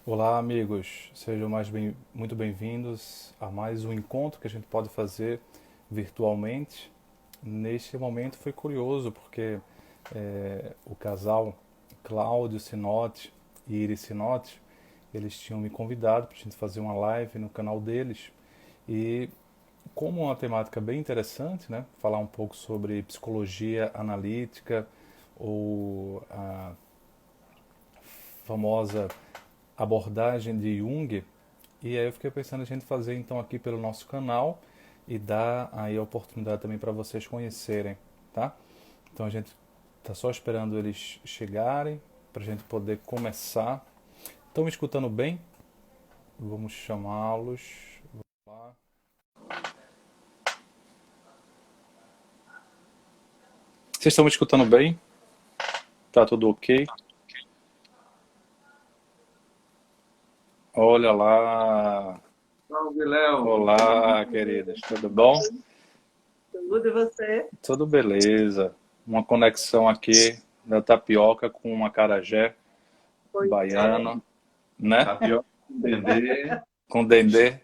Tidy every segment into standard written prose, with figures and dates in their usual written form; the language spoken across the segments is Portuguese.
Olá, amigos. Sejam muito bem-vindos a mais um encontro que a gente pode fazer virtualmente. Neste momento foi curioso porque o casal Cláudio Sinotti e Iris Sinotti, eles tinham me convidado para a gente fazer uma live no canal deles. E como uma temática bem interessante, né? Falar um pouco sobre psicologia analítica ou a famosa abordagem de Jung. E aí eu fiquei pensando a gente fazer então aqui pelo nosso canal e dar aí a oportunidade também para vocês conhecerem, tá? Então a gente tá só esperando eles chegarem para a gente poder começar. Estão me escutando bem? Vamos chamá-los. Lá. Vocês estão me escutando bem? Tá tudo ok? Olha lá. Salve, Léo. Olá, queridas. Tudo bom? Tudo e você? Tudo beleza. Uma conexão aqui da tapioca com uma acarajé Pois baiano, né? Tapioca com dendê. Com dendê.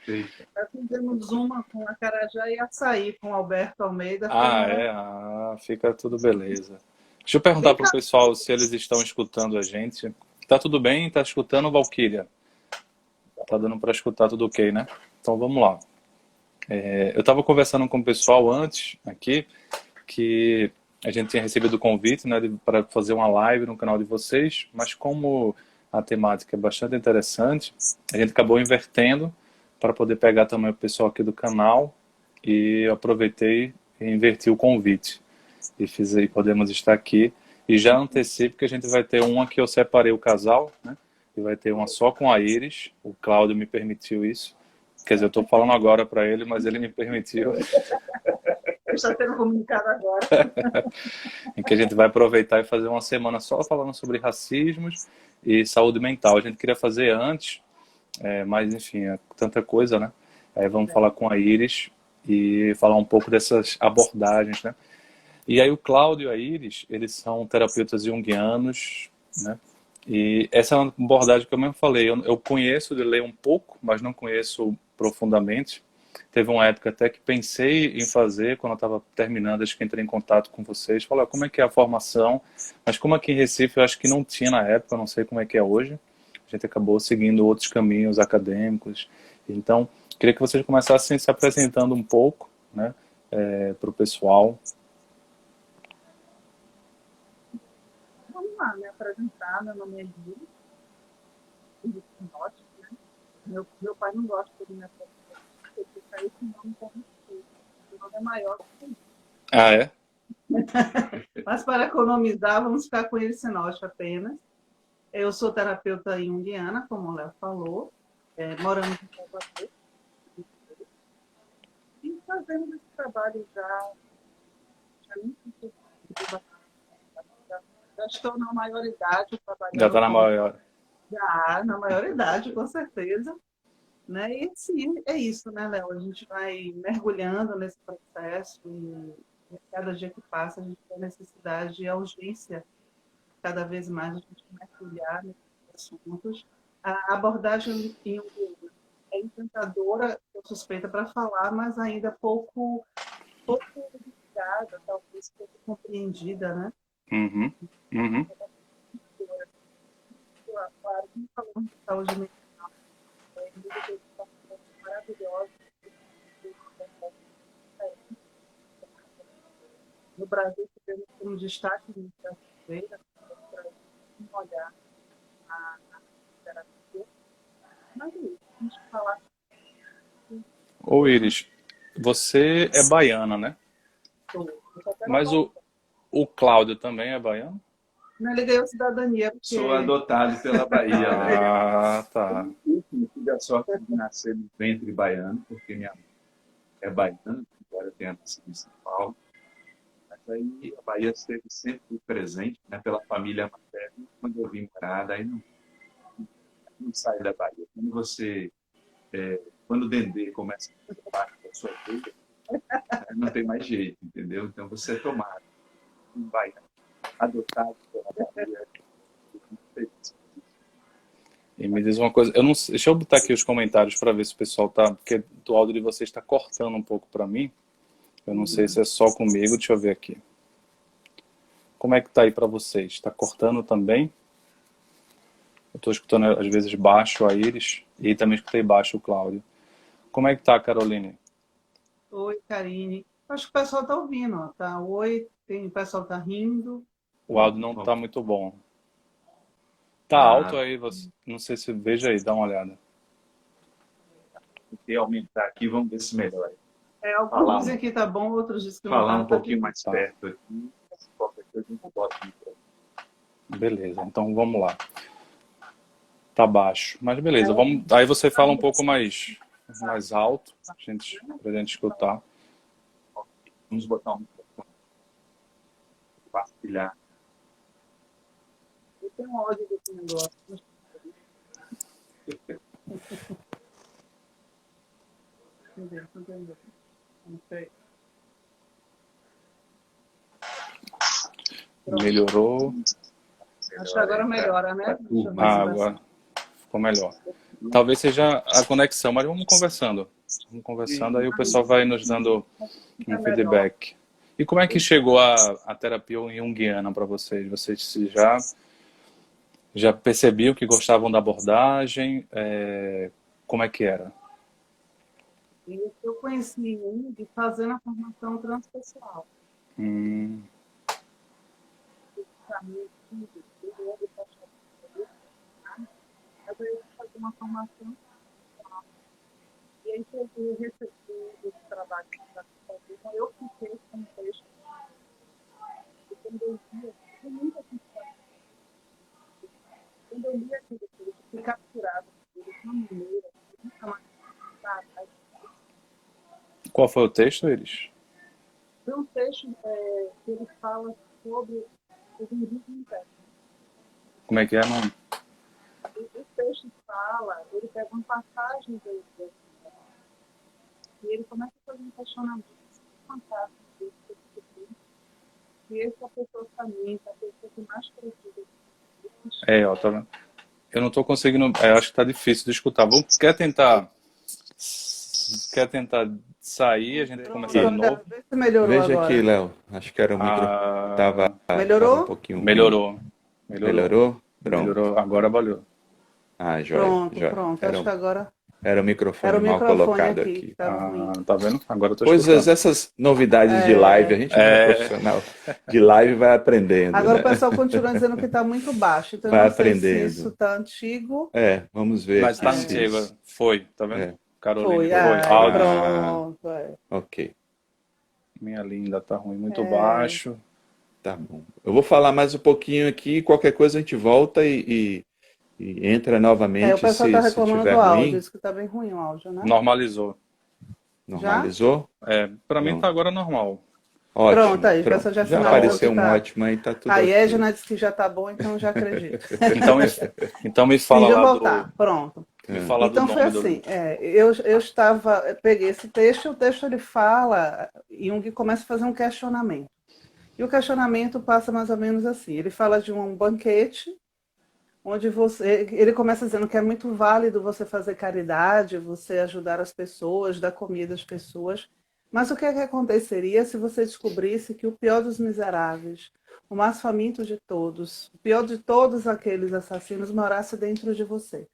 Perfeito. nós fizemos uma com acarajé e açaí com Alberto Almeida. Foi Ah, é? Fica tudo beleza. Deixa eu perguntar pro pessoal se eles estão escutando a gente. Tá tudo bem? Tá escutando, Valquíria? Tá dando para escutar tudo ok, né? Então vamos lá. Eu estava conversando com o pessoal antes aqui que a gente tinha recebido o convite, né, para fazer uma live no canal de vocês, mas como a temática é bastante interessante, a gente acabou invertendo para poder pegar também o pessoal aqui do canal e eu aproveitei e inverti o convite e podemos estar aqui e já antecipo que a gente vai ter uma que eu separei o casal, né, e vai ter uma só com a Iris, o Cláudio me permitiu isso, quer dizer, eu estou falando agora para ele, mas ele me permitiu. Está sendo comunicado agora. Em que a gente vai aproveitar e fazer uma semana só falando sobre racismos e saúde mental. A gente queria fazer antes, mas enfim, é tanta coisa, né? Aí vamos falar com a Iris e falar um pouco dessas abordagens, né? E aí o Cláudio e a Iris, eles são terapeutas junguianos, né? E essa é uma abordagem que eu mesmo falei, eu conheço de ler um pouco, mas não conheço profundamente. Teve uma época até que pensei em fazer, quando eu estava terminando, acho que entrei em contato com vocês, falar como é que é a formação, mas como aqui em Recife eu acho que não tinha na época, eu não sei como é que é hoje, a gente acabou seguindo outros caminhos acadêmicos. Então, queria que vocês começassem se apresentando um pouco, né, para o pessoal. Vamos lá, me apresentar. Meu nome é Iris Sinotti, né? Meu pai não gosta de me apresentar, porque esse nome como o nome é maior que isso. Ah, é? Mas para economizar, vamos ficar com Iris Sinotti apenas. Eu sou terapeuta junguiana, como o Léo falou. Moramos em Salvador. E fazemos esse trabalho já muito já estou na maioridade Já trabalhando está na maior. já na maioridade, com certeza. Né? E sim, é isso, né, Léo? A gente vai mergulhando nesse processo e cada dia que passa a gente tem a necessidade e a urgência cada vez mais a gente mergulhar nesses assuntos. A abordagem em é encantadora, eu suspeita para falar, mas ainda pouco divulgada, talvez pouco compreendida, né? Uhum, uhum. Claro, como falamos de saúde mental, maravilhosa. No Brasil, tivemos como destaque de feira para olhar a terapia. Mas é isso, a gente falar Ô Iris, você é baiana, né? sobre Mas o Cláudio também é baiano? não, ele ganhou cidadania, Sou porque adotado pela Bahia, Léo. Ah, tá. Eu tive a sorte de nascer no ventre baiano, porque minha mãe é baiana, embora eu tenha nascido em São Paulo. Mas aí a Bahia esteve sempre presente, né, pela família materna. Quando eu vim morar, daí não sai da Bahia. Quando o dendê começa a fazer parte da sua vida, não tem mais jeito, entendeu? Então você é tomado, um baiano, adotado pela Bahia. Muito feliz. E me diz uma coisa, eu não, deixa eu botar aqui os comentários para ver se o pessoal tá, porque o áudio de vocês está cortando um pouco para mim. Eu não sei se é só comigo, deixa eu ver aqui. Como é que tá aí para vocês? Está cortando também? Eu estou escutando às vezes baixo a Iris e também escutei baixo o Cláudio. Como é que tá, Caroline? Oi, Karine. Acho que o pessoal está ouvindo, ó, tá? Oi, o pessoal está rindo. O áudio não tá muito bom. Tá Ah, alto aí, você, não sei se veja aí, dá uma olhada. vou aumentar aqui, vamos ver se melhora. Alguns Falar dizem que tá bom, outros dizem que não Falar tá. um pouquinho mais Tá. perto aqui, qualquer coisa a gente bota no microfone. Beleza, então vamos lá. Tá baixo, mas beleza, vamos. Aí você fala um pouco mais alto, pra gente escutar. Vamos botar um microfone. Compartilhar. Eu tenho um ódio desse negócio. Não sei. Melhorou. Acho que agora melhora, né? Deixa eu ver se Ah, vai agora ficou melhor. Talvez seja a conexão, mas vamos conversando. Vamos conversando, aí o pessoal vai nos dando um feedback. E como é que chegou a terapia junguiana para vocês? Vocês já percebiam que gostavam da abordagem? Como é que era? Eu conheci um de fazendo a formação transpessoal. Para mim, eu ando para mas aí eu fui fazer uma formação e aí eu recebi esse trabalho para fazer, então eu fiquei com o texto e quando eu via, eu nunca tinha quando eu li aquele texto, eu fui capturada de uma maneira que nunca mais sabe. Qual foi o texto, Iris? Foi um texto que ele fala sobre os indígenas internos. Como é que é, mano? O texto fala, ele pega uma passagem dele, e ele começa a fazer um questionamento fantástico desse, e esse é a pessoa faminta, a pessoa que mais precisa. Ó, tá vendo? Eu não tô conseguindo, acho que tá difícil de escutar. Quer tentar sair, a gente começar de novo? Vê se melhorou Veja agora. aqui, Léo. Acho que era o microfone. Tava Melhorou? um pouquinho ruim. Melhorou. Melhorou? Pronto. Melhorou, agora valeu. Ah, joia. Pronto. Acho que agora Era o microfone era o mal microfone colocado aqui. aqui. Tava ruim. Tá vendo? Agora eu tô Coisas, escutando. essas novidades de live, a gente não é profissional de live, vai aprendendo. Agora né? o pessoal continua dizendo que está muito baixo. Então Vai eu não sei aprendendo. se isso está antigo. Vamos ver. Mas tá aqui se antigo. isso- Foi, tá vendo? Carolina, Foi. Áudio. Pronto. Ok, Minha linda, tá ruim, muito baixo. tá bom. Eu vou falar mais um pouquinho aqui, qualquer coisa a gente volta e entra novamente O pessoal está se reclamando tiver do áudio, ruim. diz que está bem ruim o áudio, né? Normalizou. Normalizou? Pra mim tá agora normal. Ótimo. Pronto, aí, o pessoal já finalizou apareceu que um tá. ótimo aí, tá tudo A ok. Edna disse que já está bom, então eu já acredito. Então me fala Deixa eu lá voltar. Pronto. Me fala Então do foi nome assim, eu peguei esse texto, o texto ele fala, Jung começa a fazer um questionamento. E o questionamento passa mais ou menos assim, ele fala de um banquete, onde ele começa dizendo que é muito válido você fazer caridade, você ajudar as pessoas, dar comida às pessoas, mas o que é que aconteceria se você descobrisse que o pior dos miseráveis, o mais faminto de todos, o pior de todos aqueles assassinos morasse dentro de você?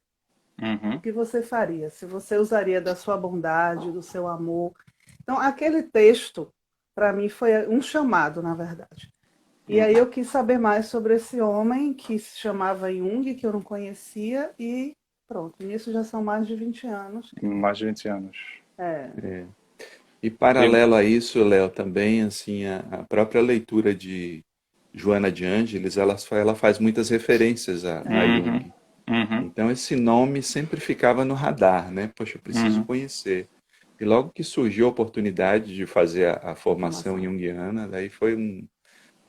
O que você faria? Se você usaria da sua bondade, do seu amor? Então, aquele texto, para mim, foi um chamado, na verdade. E aí eu quis saber mais sobre esse homem que se chamava Jung, que eu não conhecia, e pronto. Nisso já são mais de 20 anos. Mais de 20 anos. E paralelo a isso, Léo, também assim, a própria leitura de Joana de Ângeles, ela faz muitas referências a Jung. Então esse nome sempre ficava no radar, né? Poxa, eu preciso conhecer. E logo que surgiu a oportunidade de fazer a formação junguiana, daí foi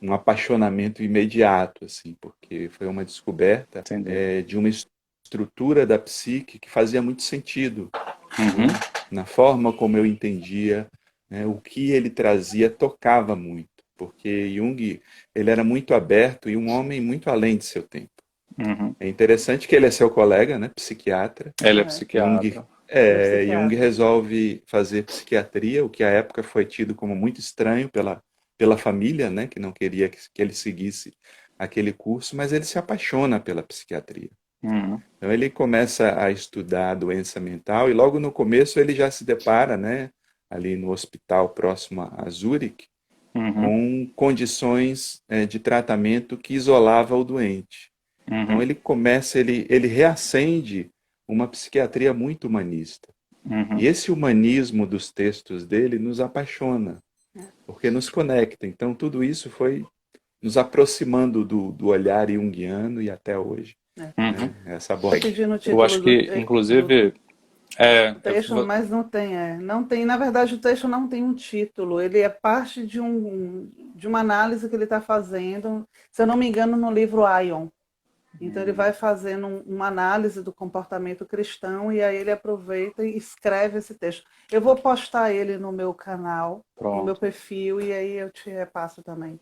um apaixonamento imediato, assim, porque foi uma descoberta de uma estrutura da psique que fazia muito sentido. Na forma como eu entendia, né, o que ele trazia tocava muito, porque Jung ele era muito aberto e um homem muito além de seu tempo. Uhum. É interessante que ele é seu colega, né? Psiquiatra. Ele é É. psiquiatra. Jung, É Jung psiquiatra. resolve fazer psiquiatria, o que à época foi tido como muito estranho pela família, né? Que não queria que ele seguisse aquele curso, mas ele se apaixona pela psiquiatria. Uhum. Então ele começa a estudar a doença mental e logo no começo ele já se depara, né? Ali no hospital próximo a Zurique, Uhum. com condições de tratamento que isolava o doente. Então Uhum. ele reacende uma psiquiatria muito humanista. E Uhum. esse humanismo dos textos dele nos apaixona, porque nos conecta. Então tudo isso foi nos aproximando do olhar junguiano e até hoje, É. Uhum. né? Essa Estou abordagem. pedindo o Eu acho título que, inclusive, do texto, mas não tem, não tem. Na verdade, o texto não tem um título. Ele é parte de uma análise que ele está fazendo, se eu não me engano, no livro Ion. Então ele vai fazendo uma análise do comportamento cristão e aí ele aproveita e escreve esse texto. Eu vou postar ele no meu canal, no meu pronto. perfil, e aí eu te repasso também.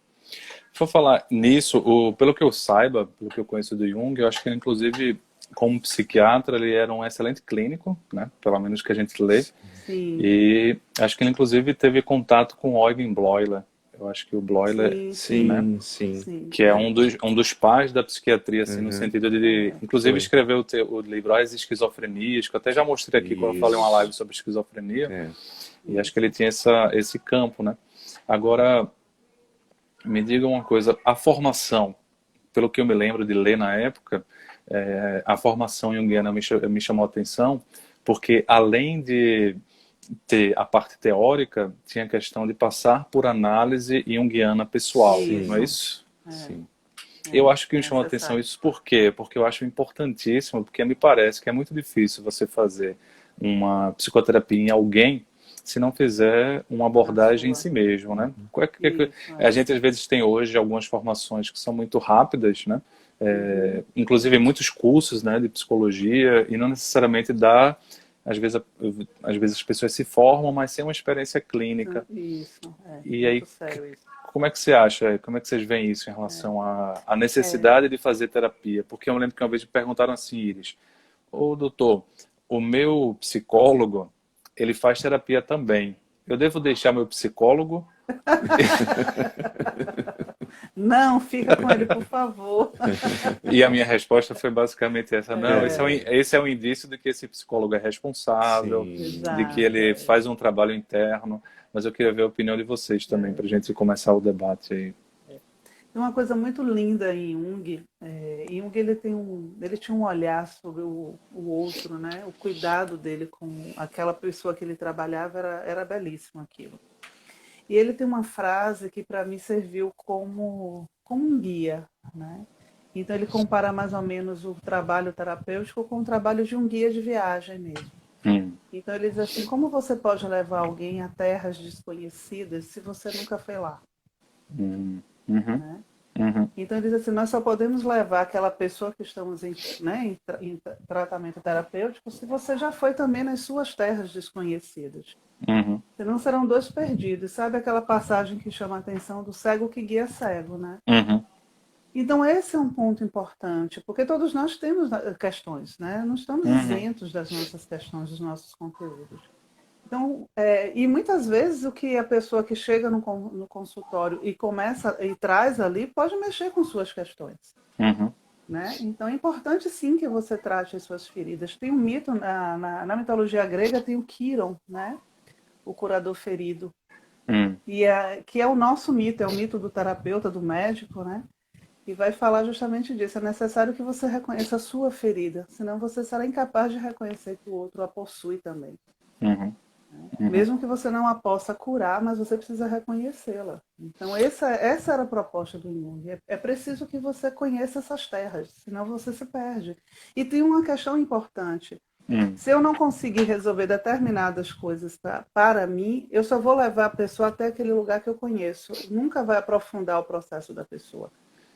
Vou falar nisso, pelo que eu saiba, pelo que eu conheço do Jung, eu acho que ele, inclusive, como psiquiatra, ele era um excelente clínico, né? Pelo menos que a gente lê. Sim, E acho que ele, inclusive, teve contato com Eugen Bleuler. Eu acho que o Bleuler, sim, sim, né? Sim, sim. sim. Que é um dos pais da psiquiatria, assim, no Uhum. sentido de... Inclusive, Foi. escreveu o livro As Esquizofrenias, que eu até já mostrei aqui quando eu falei uma live Isso. sobre esquizofrenia. É. E acho que Isso. ele tinha esse campo, né? Agora, me diga uma coisa, a formação, pelo que eu me lembro de ler na época, a formação junguiana me chamou a atenção, porque além de ter a parte teórica, tinha a questão de passar por análise junguiana pessoal, não é Sim, Isso. isso? sim. Eu acho que É me chamou a atenção necessário. isso por quê? Porque eu acho importantíssimo, porque me parece que é muito difícil você fazer uma psicoterapia em alguém se não fizer uma Na abordagem em sua. si mesmo, né? Isso, A gente às vezes tem hoje algumas formações que são muito rápidas, né? Uhum. Inclusive muitos cursos, né, de psicologia e não necessariamente dá, às vezes, às vezes as pessoas se formam, mas sem uma experiência clínica. Isso, E aí, muito sério isso. como é que você acha, como é que vocês veem isso em relação à É, necessidade de fazer terapia? Porque eu lembro que uma vez me perguntaram assim, Iris, ô doutor, o meu psicólogo, ele faz terapia também. Eu devo deixar meu psicólogo? não, fica com ele, por favor. E a minha resposta foi basicamente essa, não, É, esse é um indício de que esse psicólogo é responsável, sim. de que Exato. ele faz um trabalho interno, mas eu queria ver a opinião de vocês também, para a gente começar o debate aí. Tem uma coisa muito linda em Jung. Jung ele tinha um olhar sobre o outro, né? O cuidado dele com aquela pessoa que ele trabalhava era belíssimo aquilo. E ele tem uma frase que para mim serviu como um guia, né? Então ele compara mais ou menos o trabalho terapêutico com o trabalho de um guia de viagem mesmo. Hum, Então ele diz assim: como você pode levar alguém a terras desconhecidas se você nunca foi lá, hum, uhum, né? uhum, Então ele diz assim: nós só podemos levar aquela pessoa que estamos em tratamento terapêutico se você já foi também nas suas terras desconhecidas. uhum, Senão serão dois perdidos. Sabe aquela passagem que chama a atenção do cego que guia cego, né? uhum, Então esse é um ponto importante, porque todos nós temos questões, né? Não estamos uhum, isentos das nossas questões, dos nossos conteúdos. Então, e muitas vezes o que a pessoa que chega no consultório e começa e traz ali pode mexer com suas questões, uhum, né? Então é importante sim que você trate as suas feridas. Tem um mito na mitologia grega, tem o Quiron, né? O curador ferido, uhum, que é o nosso mito, é o mito do terapeuta, do médico, né? E vai falar justamente disso. É necessário que você reconheça a sua ferida, senão você será incapaz de reconhecer que o outro a possui também. uhum, uhum, Mesmo que você não a possa curar, mas você precisa reconhecê-la. Então, essa era a proposta do Jung. É preciso que você conheça essas terras, senão você se perde. E tem uma questão importante. uhum, Se eu não conseguir resolver determinadas coisas para mim, eu só vou levar a pessoa até aquele lugar que eu conheço. Nunca vai aprofundar o processo da pessoa.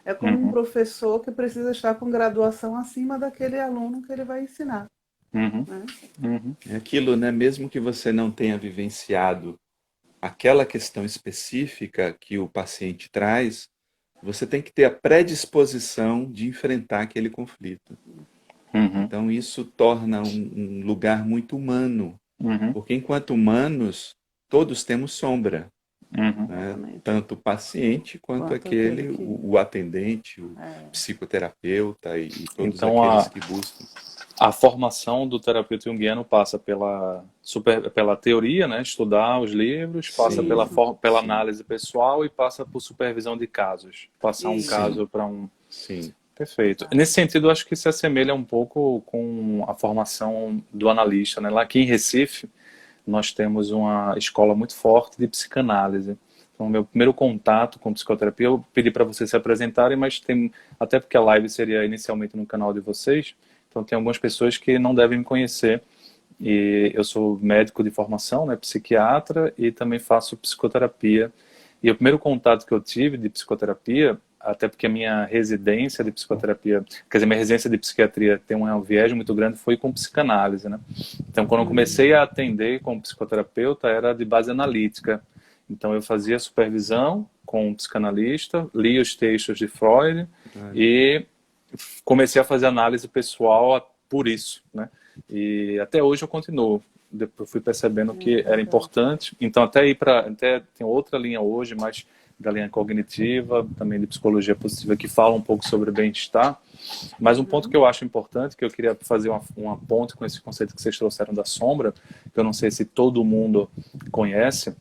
É como um uhum, professor que precisa estar com graduação acima daquele aluno que ele vai ensinar, uhum, né? uhum, É aquilo, né? Mesmo que você não tenha vivenciado aquela questão específica que o paciente traz, você tem que ter a predisposição de enfrentar aquele conflito. Uhum. Então, isso torna um lugar muito humano, Uhum. porque enquanto humanos, todos temos sombra, Uhum. né? Tanto o paciente quanto aquele aquele, que... o atendente, o psicoterapeuta e todos Então, aqueles que buscam. a formação do terapeuta junguiano passa pela teoria, né? Estudar os livros, passa Sim, pela sim. análise pessoal e passa por supervisão de casos. Passar um Isso. caso para um... Sim. Perfeito. Nesse sentido, eu acho que se assemelha um pouco com a formação do analista, né? Lá aqui em Recife, nós temos uma escola muito forte de psicanálise. Então, meu primeiro contato com psicoterapia, eu pedi para vocês se apresentarem, mas tem, até porque a live seria inicialmente no canal de vocês, então tem algumas pessoas que não devem me conhecer. E eu sou médico de formação, né, psiquiatra, e também faço psicoterapia. E o primeiro contato que eu tive de psicoterapia, até porque a minha residência de psicoterapia, quer dizer, minha residência de psiquiatria tem um viés muito grande, foi com psicanálise, né? Então, quando eu comecei a atender como psicoterapeuta, era de base analítica. Então, eu fazia supervisão com um psicanalista, lia os textos de Freud e comecei a fazer análise pessoal por isso, né? E até hoje eu continuo. Depois fui percebendo que era importante. Então, até tem outra linha hoje, mas da linha cognitiva, também de psicologia positiva, que fala um pouco sobre bem-estar. Mas um ponto que eu acho importante, que eu queria fazer uma ponte com esse conceito que vocês trouxeram da sombra, que eu não sei se todo mundo conhece,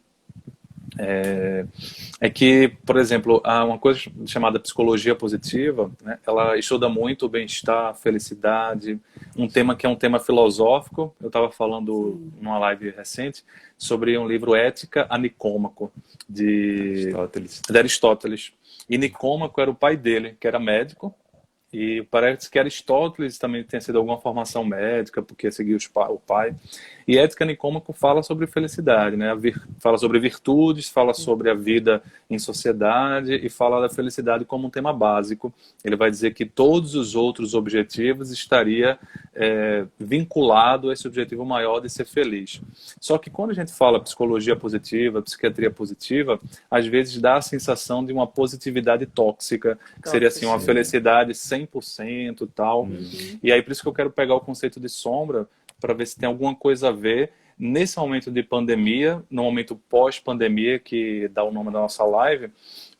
é que, por exemplo, há uma coisa chamada psicologia positiva, né? Ela estuda muito o bem-estar, a felicidade, um tema que é um tema filosófico. Eu estava falando numa live recente sobre um livro Ética a Nicômaco, de Aristóteles. E Nicômaco era o pai dele, que era médico, e parece que Aristóteles também tem sido alguma formação médica, porque seguiu o pai. E Ética Nicômaco fala sobre felicidade, né? Fala sobre virtudes, fala sobre a vida em sociedade e fala da felicidade como um tema básico. Ele vai dizer que todos os outros objetivos estaria vinculado a esse objetivo maior de ser feliz. Só que quando a gente fala psicologia positiva, psiquiatria positiva, às vezes dá a sensação de uma positividade tóxica, que seria assim uma felicidade 100% e tal. E aí por isso que eu quero pegar o conceito de sombra para ver se tem alguma coisa a ver nesse momento de pandemia, no momento pós-pandemia, que dá o nome da nossa live,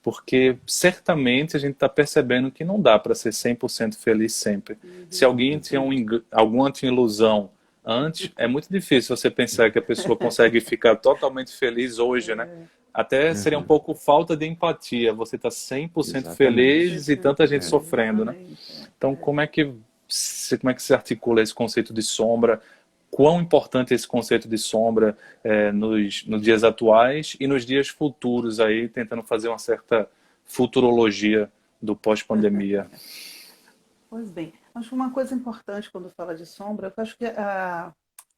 porque certamente a gente está percebendo que não dá para ser 100% feliz sempre. Se alguém tinha alguma tinha ilusão antes, é muito difícil você pensar que a pessoa consegue ficar totalmente feliz hoje, né? Até seria um pouco falta de empatia, você está 100% feliz e tanta gente sofrendo, né? Então, como é que se articula esse conceito de sombra? Quão importante é esse conceito de sombra nos dias atuais e nos dias futuros aí, tentando fazer uma certa futurologia do pós-pandemia? Pois bem, acho que uma coisa importante quando fala de sombra, eu acho que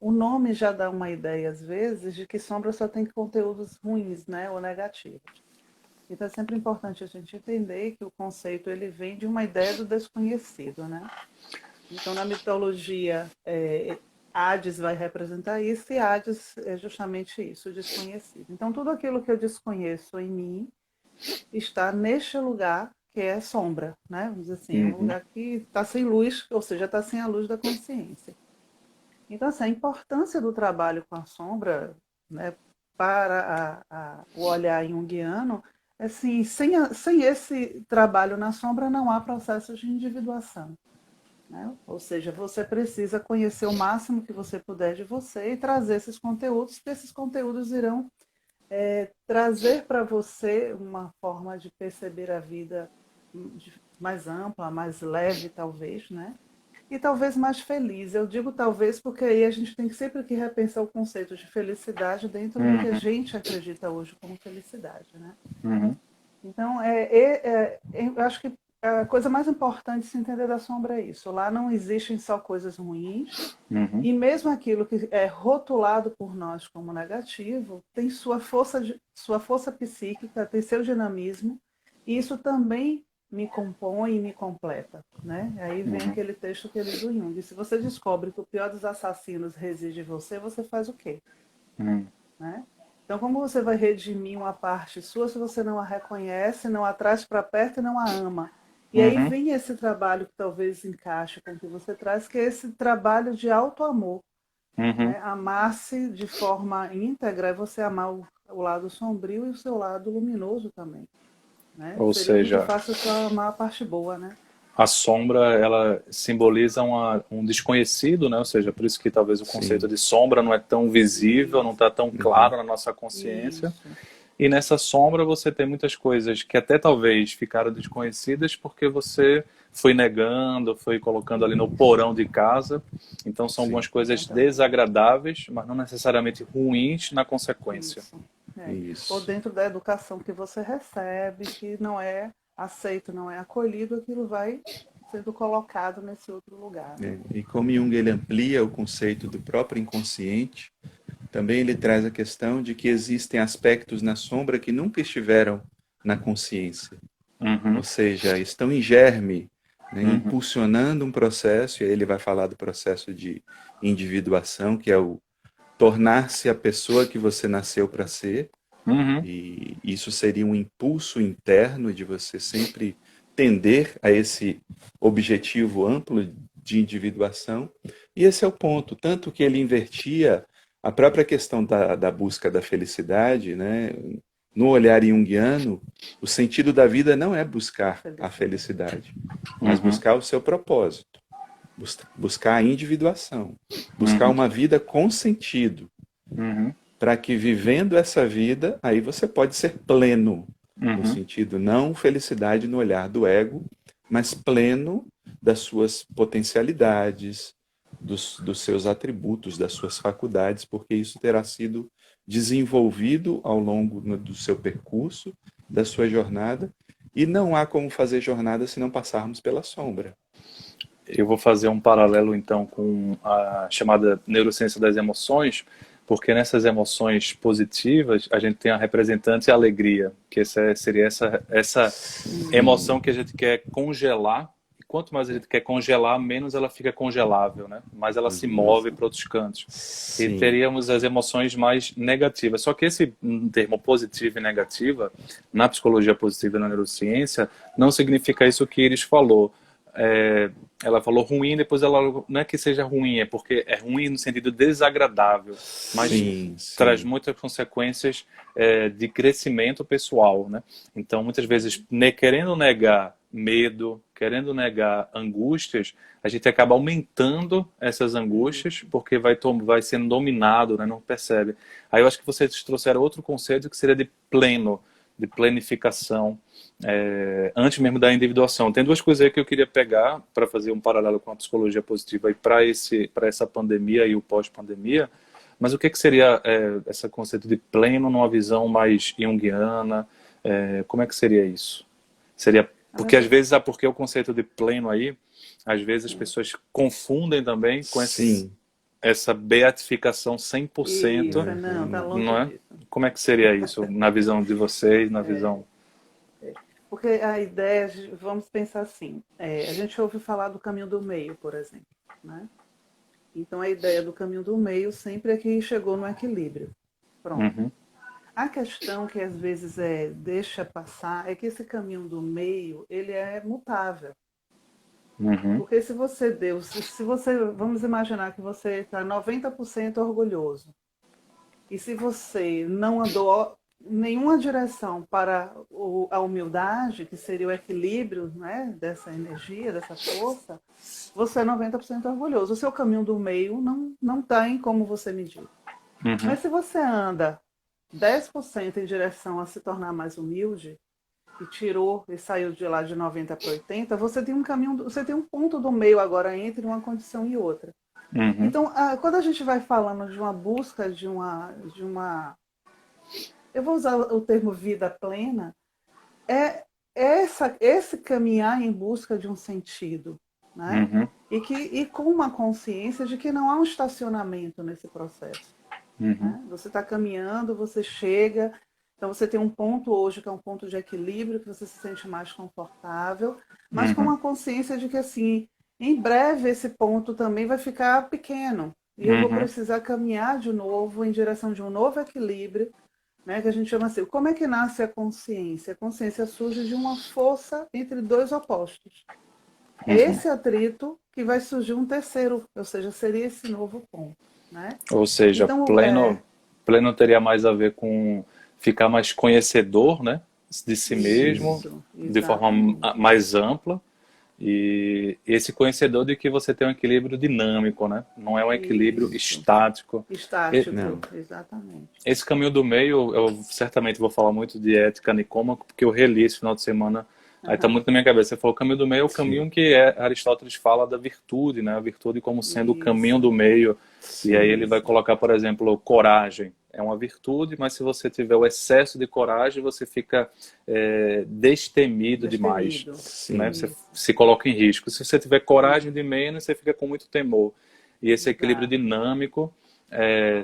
o nome já dá uma ideia, às vezes, de que sombra só tem conteúdos ruins, né, ou negativos. Então é sempre importante a gente entender que o conceito ele vem de uma ideia do desconhecido, né? Então na mitologia Hades vai representar isso e Hades é justamente isso, o desconhecido. Então tudo aquilo que eu desconheço em mim está neste lugar que é sombra, né? Vamos dizer assim, é um lugar que está sem luz, ou seja, está sem a luz da consciência. Então assim, a importância do trabalho com a sombra, né, para o olhar junguiano, assim, sem esse trabalho na sombra não há processo de individuação. Né? Ou seja, você precisa conhecer o máximo que você puder de você e trazer esses conteúdos, porque esses conteúdos irão trazer para você uma forma de perceber a vida mais ampla, mais leve, talvez, né? E talvez mais feliz. Eu digo talvez porque aí a gente tem sempre que repensar o conceito de felicidade dentro do que a gente acredita hoje como felicidade, né? Então, eu acho que a coisa mais importante de se entender da sombra é isso. Lá não existem só coisas ruins, e mesmo aquilo que é rotulado por nós como negativo tem sua força psíquica, tem seu dinamismo, e isso também me compõe e me completa, né? Aí vem aquele texto que ele do Jung. Se você descobre que o pior dos assassinos reside em você, você faz o quê? Né? Então, como você vai redimir uma parte sua se você não a reconhece, não a traz para perto e não a ama? E aí Uhum, vem esse trabalho que talvez encaixe com o que você traz, que é esse trabalho de auto-amor, uhum. né? Amar-se de forma íntegra é você amar o lado sombrio e o seu lado luminoso também, né? Ou Seria muito seja, fácil só amar a parte boa, né? a sombra, ela simboliza um desconhecido, né? Ou seja, por isso que talvez o conceito Sim. de sombra não é tão visível, não Isso, está tão Uhum. claro na nossa consciência. isso. E nessa sombra você tem muitas coisas que até talvez ficaram desconhecidas porque você foi negando, foi colocando ali no porão de casa. Então são algumas Sim. coisas Exatamente. desagradáveis, mas não necessariamente ruins na consequência. Isso. É. Ou Isso. dentro da educação que você recebe, que não é aceito, não é acolhido, aquilo vai sendo colocado nesse outro lugar, né? E como Jung ele amplia o conceito do próprio inconsciente, também ele traz a questão de que existem aspectos na sombra que nunca estiveram na consciência. Ou Uhum, seja, estão em germe, né, uhum, impulsionando um processo, e aí ele vai falar do processo de individuação, que é o tornar-se a pessoa que você nasceu para ser, uhum, e isso seria um impulso interno de você sempre tender a esse objetivo amplo de individuação, e esse é o ponto, tanto que ele invertia a própria questão da busca da felicidade, né? No olhar junguiano, o sentido da vida não é buscar a Felicidade. felicidade, mas uhum, buscar o seu propósito, buscar a individuação, buscar uhum, uma vida com sentido, uhum, para que vivendo essa vida, aí você pode ser pleno, no uhum. sentido não felicidade no olhar do ego, mas pleno das suas potencialidades, dos seus atributos, das suas faculdades, porque isso terá sido desenvolvido ao longo do seu percurso, da sua jornada, e não há como fazer jornada se não passarmos pela sombra. Eu vou fazer um paralelo então com a chamada neurociência das emoções, porque nessas emoções positivas a gente tem a representante e a alegria, que seria essa emoção Sim, que a gente quer congelar. E quanto mais a gente quer congelar, menos ela fica congelável, né? Mais ela se move para outros cantos. E sim, teríamos as emoções mais negativas. Só que esse termo positivo e negativa, na psicologia positiva e na neurociência, não significa isso que Iris falou. É, ela falou ruim, depois ela não é que seja ruim, é porque é ruim no sentido desagradável, mas sim, traz sim. muitas consequências de crescimento pessoal, né? Então, muitas vezes, querendo negar medo, querendo negar angústias, a gente acaba aumentando essas angústias porque vai sendo dominado, né? Não percebe. Aí eu acho que vocês trouxeram outro conceito que seria de pleno, de planificação, antes mesmo da individuação. Tem duas coisas aí que eu queria pegar para fazer um paralelo com a psicologia positiva e para essa pandemia e o pós-pandemia. Mas o que seria esse conceito de pleno numa visão mais junguiana? Como é que seria isso? Seria Na porque às verdade, vezes porque o conceito de pleno aí, às vezes as pessoas confundem também com Sim. essa beatificação 100%, isso, não, tá Uhum. longe não é? disso. Como é que seria isso na visão de vocês, na visão? Porque a ideia, vamos pensar assim, a gente ouve falar do caminho do meio, por exemplo, né? Então a ideia do caminho do meio sempre é que chegou no equilíbrio. Pronto. Uhum, A questão que às vezes deixa passar é que esse caminho do meio, ele é mutável. uhum, Porque se você deu, se você, vamos imaginar que você está 90% orgulhoso, e se você não andou nenhuma direção para a humildade, que seria o equilíbrio, né, dessa energia, dessa força, você é 90% orgulhoso. O seu caminho do meio não tem como você medir. uhum, Mas se você anda 10% em direção a se tornar mais humilde, e tirou e saiu de lá de 90 para 80, você tem um caminho, você tem um ponto do meio agora entre uma condição e outra. uhum, Então, quando a gente vai falando de uma busca eu vou usar o termo vida plena, é esse caminhar em busca de um sentido, né? uhum, E com uma consciência de que não há um estacionamento nesse processo. uhum, Né? Você está caminhando, você chega, então você tem um ponto hoje que é um ponto de equilíbrio, que você se sente mais confortável, mas com uhum, uma consciência de que assim, em breve esse ponto também vai ficar pequeno e eu vou uhum, precisar caminhar de novo em direção de um novo equilíbrio né, que a gente chama assim, como é que nasce a consciência? A consciência surge de uma força entre dois opostos. É esse atrito que vai surgir um terceiro, ou seja, seria esse novo ponto, né? Ou seja, Então, pleno teria mais a ver com ficar mais conhecedor, né, de si mesmo, isso, de forma exatamente. mais ampla, e esse conhecedor de que você tem um equilíbrio dinâmico, né? Não é um equilíbrio Isso, estático. estático, Não. exatamente. Esse caminho do meio, eu certamente vou falar muito de Ética Nicômaco, porque eu reli esse final de semana, aí está muito na minha cabeça. Você falou, o caminho do meio é o Sim. caminho que Aristóteles fala da virtude, né? A virtude como sendo o caminho Isso. do meio. Sim. E aí ele vai colocar, por exemplo, coragem. É uma virtude, mas se você tiver o excesso de coragem, você fica destemido demais. Destemido. Né? Isso. Você se coloca em risco. Se você tiver coragem de menos, você fica com muito temor. E esse equilíbrio Exato. dinâmico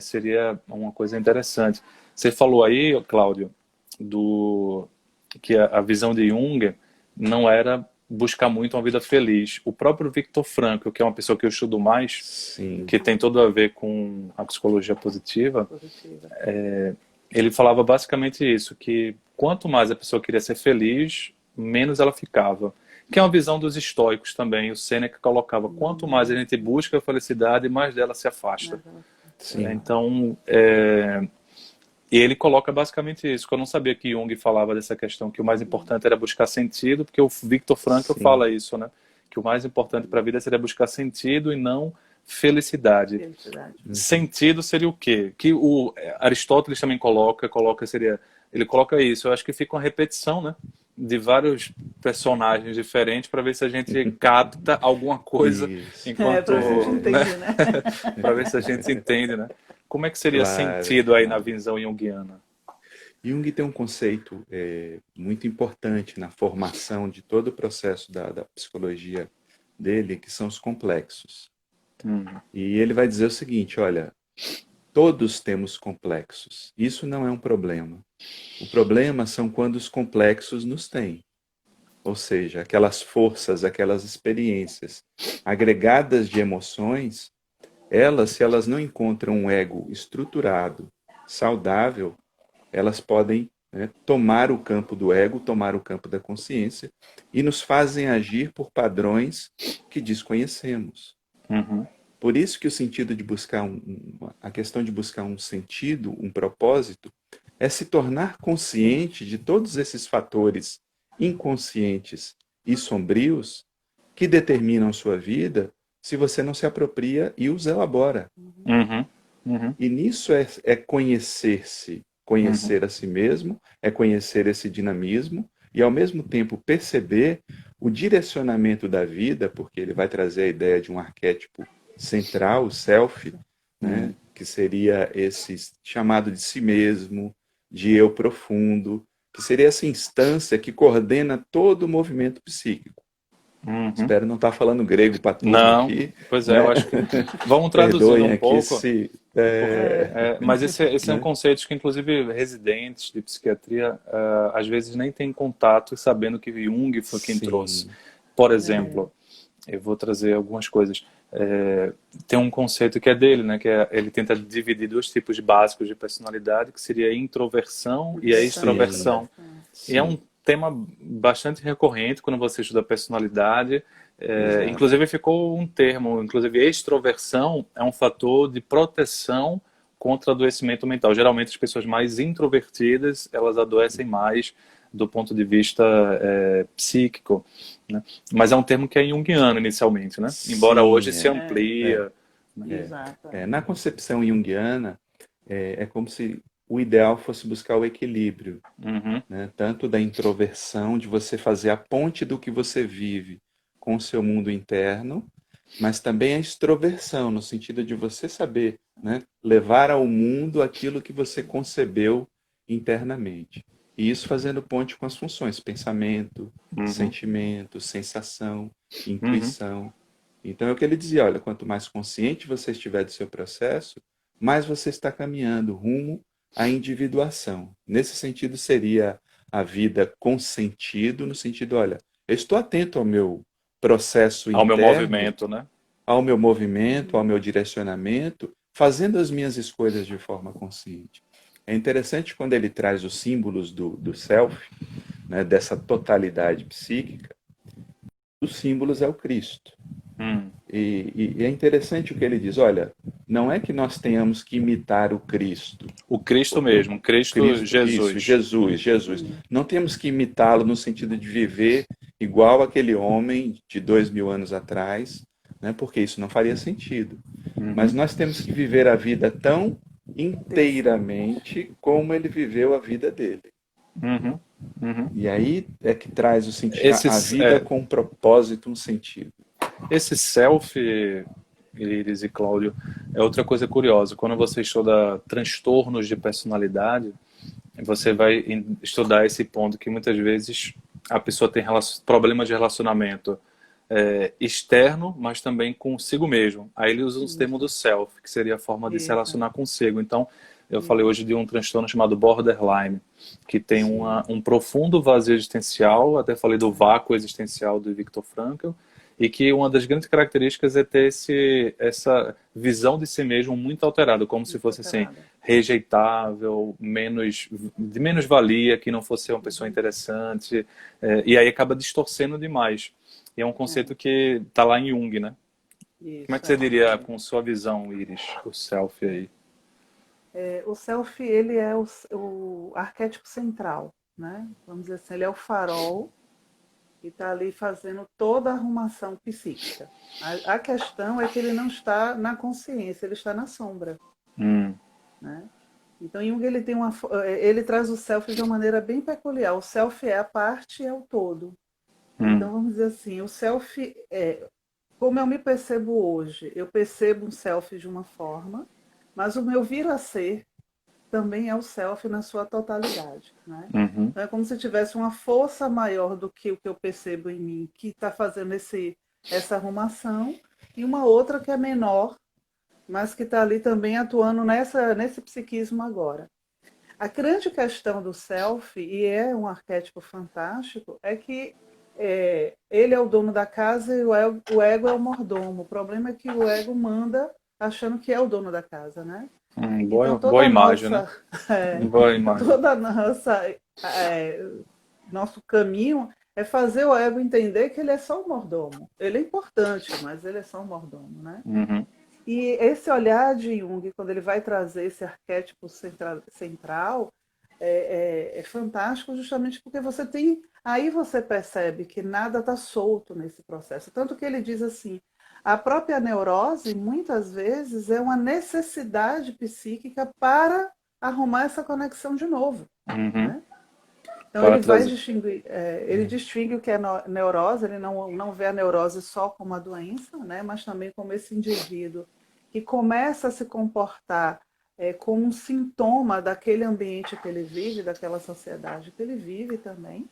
seria uma coisa interessante. Você falou aí, Cláudio, que a visão de Jung não era buscar muito uma vida feliz. O próprio Viktor Frankl, que é uma pessoa que eu estudo mais, Sim. que tem tudo a ver com a psicologia positiva, Positiva. ele falava basicamente isso, que quanto mais a pessoa queria ser feliz, menos ela ficava. Que é uma visão dos estoicos também. O Sêneca colocava, quanto mais a gente busca a felicidade, mais dela se afasta. Sim. Então, e ele coloca basicamente isso, que eu não sabia que Jung falava dessa questão, que o mais importante era buscar sentido, porque o Viktor Frankl Sim. fala isso, né? Que o mais importante para a vida seria buscar sentido e não felicidade. Felicidade. Sentido seria o quê? Que o Aristóteles também ele coloca isso, eu acho que fica uma repetição, né? De vários personagens diferentes para ver se a gente capta alguma coisa Isso. enquanto, Para a gente entender, né? para ver se a gente entende, né? Como é que seria Claro, sentido aí na claro. visão junguiana? Jung tem um conceito muito importante na formação de todo o processo da psicologia dele, que são os complexos. E ele vai dizer o seguinte, olha, todos temos complexos. Isso não é um problema. O problema são quando os complexos nos têm. Ou seja, aquelas forças, aquelas experiências agregadas de emoções, se elas não encontram um ego estruturado, saudável, elas podem, né, tomar o campo do ego, tomar o campo da consciência e nos fazem agir por padrões que desconhecemos. Por isso que o sentido de buscar a questão de buscar um sentido, um propósito, é se tornar consciente de todos esses fatores inconscientes e sombrios que determinam sua vida se você não se apropria e os elabora. E nisso é conhecer-se, conhecer a si mesmo, é conhecer esse dinamismo e, ao mesmo tempo, perceber o direcionamento da vida, porque ele vai trazer a ideia de um arquétipo central, o self, né, que seria esse chamado de si mesmo, de eu profundo, que seria essa instância que coordena todo o movimento psíquico. Espero não estar falando grego para tudo Não, aqui. pois é, né? eu acho que vamos traduzindo Perdoem um aqui pouco. se... Mas esse é um né? conceito que, inclusive, residentes de psiquiatria às vezes nem têm contato sabendo que Jung foi quem trouxe. Sim, Por exemplo, eu vou trazer algumas coisas. Tem um conceito que é dele, né? Ele tenta dividir dois tipos básicos de personalidade, que seria a introversão e a extroversão. E é um tema bastante recorrente quando você estuda personalidade. Inclusive ficou um termo, inclusive extroversão é um fator de proteção contra adoecimento mental. Geralmente as pessoas mais introvertidas, elas adoecem mais do ponto de vista psíquico, né? Mas é um termo que é junguiano inicialmente, né? Embora hoje se amplia. Exato. Na concepção junguiana, é como se o ideal fosse buscar o equilíbrio, né? Tanto da introversão, de você fazer a ponte do que você vive com o seu mundo interno, mas também a extroversão, no sentido de você saber, né, levar ao mundo aquilo que você concebeu internamente. E isso fazendo ponte com as funções, pensamento, sentimento, sensação, intuição. Então é o que ele dizia, olha, quanto mais consciente você estiver do seu processo, mais você está caminhando rumo à individuação. Nesse sentido seria a vida com sentido, no sentido, olha, eu estou atento ao meu processo interno, ao meu movimento, né? Ao meu movimento, ao meu direcionamento, fazendo as minhas escolhas de forma consciente. É interessante quando ele traz os símbolos do self, né, dessa totalidade psíquica, os símbolos é o Cristo. E é interessante o que ele diz, olha, não é que nós tenhamos que imitar o Cristo. O Cristo mesmo, Cristo Jesus. Isso, Jesus. Não temos que imitá-lo no sentido de viver igual aquele homem de 2000 anos atrás, né, porque isso não faria sentido. Mas nós temos que viver a vida tão inteiramente como ele viveu a vida dele. E aí é que traz o sentido, a vida com um propósito, um sentido. Esse self, Iris e Cláudio, é outra coisa curiosa. Quando você estuda transtornos de personalidade, você vai estudar esse ponto que muitas vezes a pessoa tem problemas de relacionamento externo, mas também consigo mesmo. Aí ele usa os termos do self, que seria a forma de se relacionar consigo. Então, eu falei hoje de um transtorno chamado borderline, que tem um profundo vazio existencial, até falei do vácuo existencial do Viktor Frankl, e que uma das grandes características é ter essa visão de si mesmo muito alterada, como se fosse assim, rejeitável, de menos valia, que não fosse uma pessoa interessante, e aí acaba distorcendo demais. E é um conceito que está lá em Jung, né? Isso, como é que você diria, com sua visão, Iris, o self aí? O self, ele é o arquétipo central, né? Vamos dizer assim, ele é o farol que está ali fazendo toda a arrumação psíquica. A questão é que ele não está na consciência, ele está na sombra. Né? Então, Jung ele traz o self de uma maneira bem peculiar. O self é a parte e é o todo. Então, vamos dizer assim, o self como eu me percebo hoje, eu percebo um self de uma forma, mas o meu vir a ser também é o self na sua totalidade. Né? Então é como se tivesse uma força maior do que o que eu percebo em mim, que está fazendo essa arrumação, e uma outra que é menor, mas que está ali também atuando nesse psiquismo agora. A grande questão do self, e é um arquétipo fantástico, é que ele é o dono da casa e o ego é o mordomo. O problema é que o ego manda achando que é o dono da casa, né? Boa imagem, né? Boa imagem. Toda nosso caminho é fazer o ego entender que ele é só um mordomo. Ele é importante, mas ele é só um mordomo, né? E esse olhar de Jung, quando ele vai trazer esse arquétipo central, é fantástico justamente porque aí você percebe que nada está solto nesse processo. Tanto que ele diz assim, a própria neurose, muitas vezes, é uma necessidade psíquica para arrumar essa conexão de novo. Né? Então, ele vai distinguir, ele distingue o que é neurose, ele não vê a neurose só como uma doença, né? Mas também como esse indivíduo que começa a se comportar como um sintoma daquele ambiente que ele vive, daquela sociedade que ele vive também.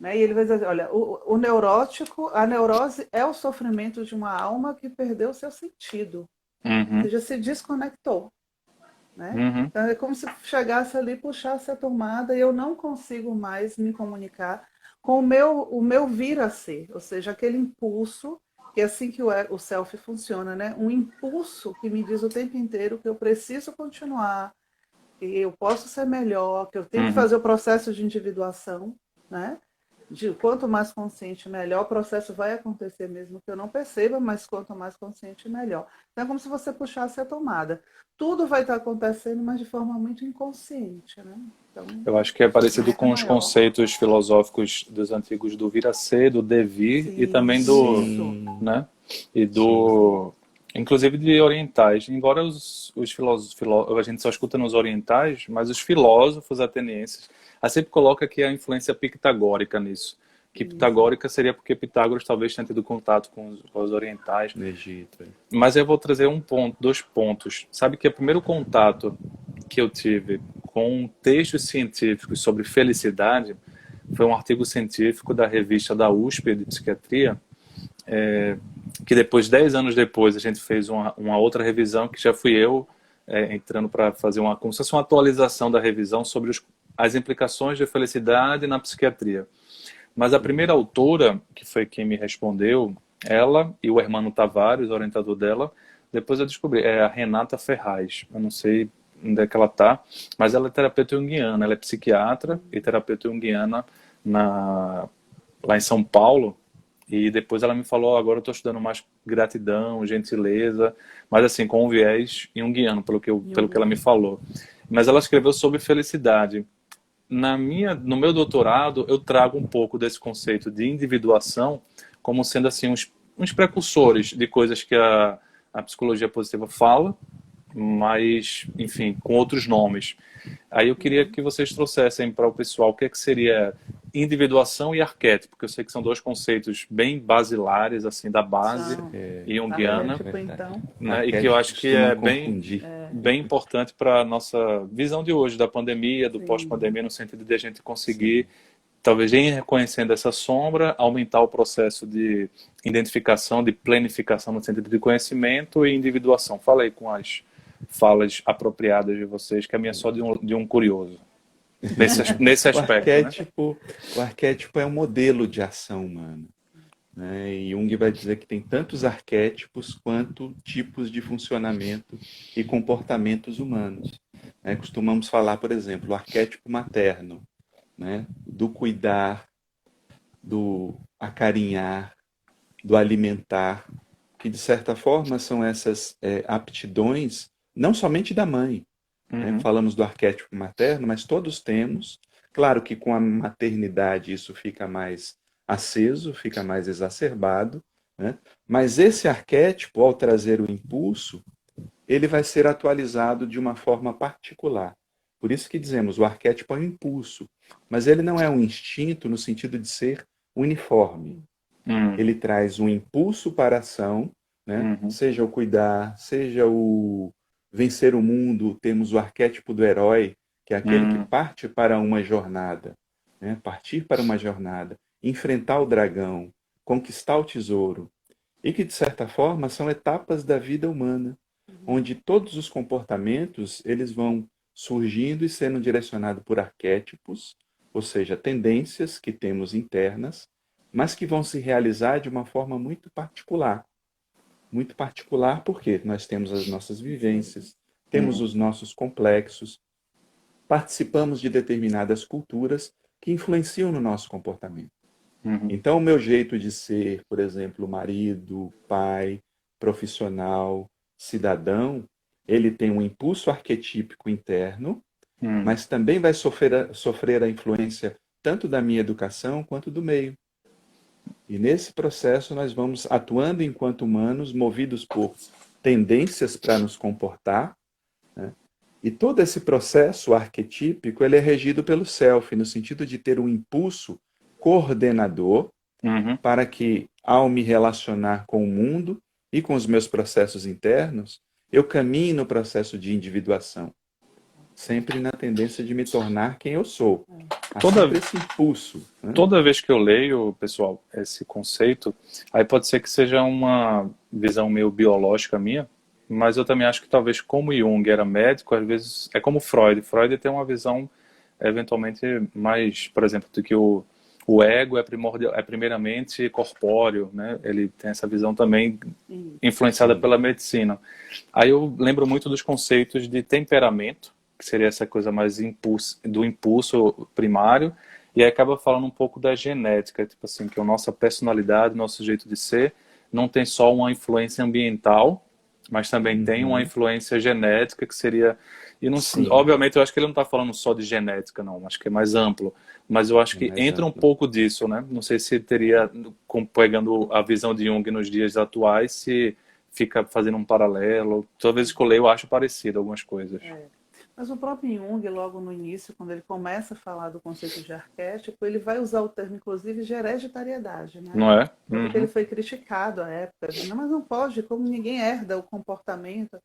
Né? E ele vai dizer, olha, o neurótico, a neurose é o sofrimento de uma alma que perdeu o seu sentido. Ou seja, se desconectou. Né? Então é como se chegasse ali, puxasse a tomada e eu não consigo mais me comunicar com o meu vir a ser. Ou seja, aquele impulso, que é assim que o self funciona, né? Um impulso que me diz o tempo inteiro que eu preciso continuar, que eu posso ser melhor, que eu tenho que fazer o processo de individuação, né? Quanto mais consciente, melhor. O processo vai acontecer mesmo que eu não perceba, mas quanto mais consciente, melhor. Então é como se você puxasse a tomada. Tudo vai estar acontecendo, mas de forma muito inconsciente. Né? Então, eu acho que é parecido com os conceitos filosóficos dos antigos do vir a ser, do devir, e também do... Né? E do... Inclusive de orientais. Embora os filósofos, a gente só escuta nos orientais, mas os filósofos atenienses, a sempre coloca que a influência pitagórica nisso. Que pitagórica seria porque Pitágoras talvez tenha tido contato com os orientais. No Egito. Mas eu vou trazer dois pontos. Sabe que o primeiro contato que eu tive com textos científicos sobre felicidade foi um artigo científico da revista da USP de psiquiatria, que 10 anos depois, a gente fez uma outra revisão, que já fui eu entrando para fazer como se fosse uma atualização da revisão sobre as implicações de felicidade na psiquiatria. Mas a primeira autora, que foi quem me respondeu, ela e o Hermano Tavares, o orientador dela, depois eu descobri, é a Renata Ferraz. Eu não sei onde é que ela está, mas ela é terapeuta junguiana, ela é psiquiatra e terapeuta junguiana lá em São Paulo. E depois ela me falou, agora eu estou estudando mais gratidão, gentileza, mas assim, com um viés junguiano, pelo que ela me falou. Mas ela escreveu sobre felicidade. No meu doutorado, eu trago um pouco desse conceito de individuação como sendo assim uns precursores de coisas que a psicologia positiva fala, mas, enfim, com outros nomes. Aí eu queria que vocês trouxessem para o pessoal o que seria individuação e arquétipo, porque eu sei que são dois conceitos bem basilares, assim, da base junguiana, então. né, e que eu acho que é bem importante para a nossa visão de hoje, da pandemia, do pós-pandemia, no sentido de a gente conseguir, talvez em reconhecendo essa sombra, aumentar o processo de identificação, de planificação no sentido de conhecimento e individuação. Fala aí com as falas apropriadas de vocês, que a minha é só de um curioso. Nesse aspecto. O arquétipo é um modelo de ação humana, né? E Jung vai dizer que tem tantos arquétipos quanto tipos de funcionamento e comportamentos humanos, né? Costumamos falar, por exemplo, o arquétipo materno, né? Do cuidar, do acarinhar, do alimentar, que de certa forma são essas aptidões, não somente da mãe, né? Falamos do arquétipo materno, mas todos temos. Claro que com a maternidade isso fica mais aceso, fica mais exacerbado, né? Mas esse arquétipo, ao trazer o impulso, ele vai ser atualizado de uma forma particular. Por isso que dizemos, o arquétipo é um impulso, mas ele não é um instinto no sentido de ser uniforme. Ele traz um impulso para a ação, né? Seja o cuidar, seja o vencer o mundo. Temos o arquétipo do herói, que é aquele que parte para uma jornada, né? Partir para uma jornada, enfrentar o dragão, conquistar o tesouro, e que de certa forma são etapas da vida humana, onde todos os comportamentos eles vão surgindo e sendo direcionados por arquétipos, ou seja, tendências que temos internas, mas que vão se realizar de uma forma muito particular. Muito particular porque nós temos as nossas vivências, temos os nossos complexos, participamos de determinadas culturas que influenciam no nosso comportamento. Então, o meu jeito de ser, por exemplo, marido, pai, profissional, cidadão, ele tem um impulso arquetípico interno, mas também vai sofrer a influência tanto da minha educação quanto do meio. E nesse processo nós vamos atuando enquanto humanos, movidos por tendências para nos comportar, né? E todo esse processo arquetípico ele é regido pelo self, no sentido de ter um impulso coordenador para que, ao me relacionar com o mundo e com os meus processos internos, eu caminhe no processo de individuação, sempre na tendência de me tornar quem eu sou. Esse impulso. Né? Toda vez que eu leio, pessoal, esse conceito, aí pode ser que seja uma visão meio biológica minha, mas eu também acho que talvez como Jung era médico, às vezes é como Freud. Freud tem uma visão eventualmente mais, por exemplo, de que o ego é primeiramente corpóreo, né? Ele tem essa visão também influenciada pela medicina. Aí eu lembro muito dos conceitos de temperamento, que seria essa coisa mais do impulso primário, e aí acaba falando um pouco da genética, tipo assim, que a nossa personalidade, nosso jeito de ser, não tem só uma influência ambiental, mas também tem uma influência genética, que seria... E não, obviamente, eu acho que ele não está falando só de genética, não. Acho que é mais amplo. Mas eu acho que entra um pouco disso, né? Não sei se teria, pegando a visão de Jung nos dias atuais, se fica fazendo um paralelo. Toda vez que eu leio, eu acho parecido algumas coisas. Mas o próprio Jung, logo no início, quando ele começa a falar do conceito de arquétipo, ele vai usar o termo, inclusive, de hereditariedade, né? Não é? Porque ele foi criticado à época. Não, mas não pode, como ninguém herda o comportamento.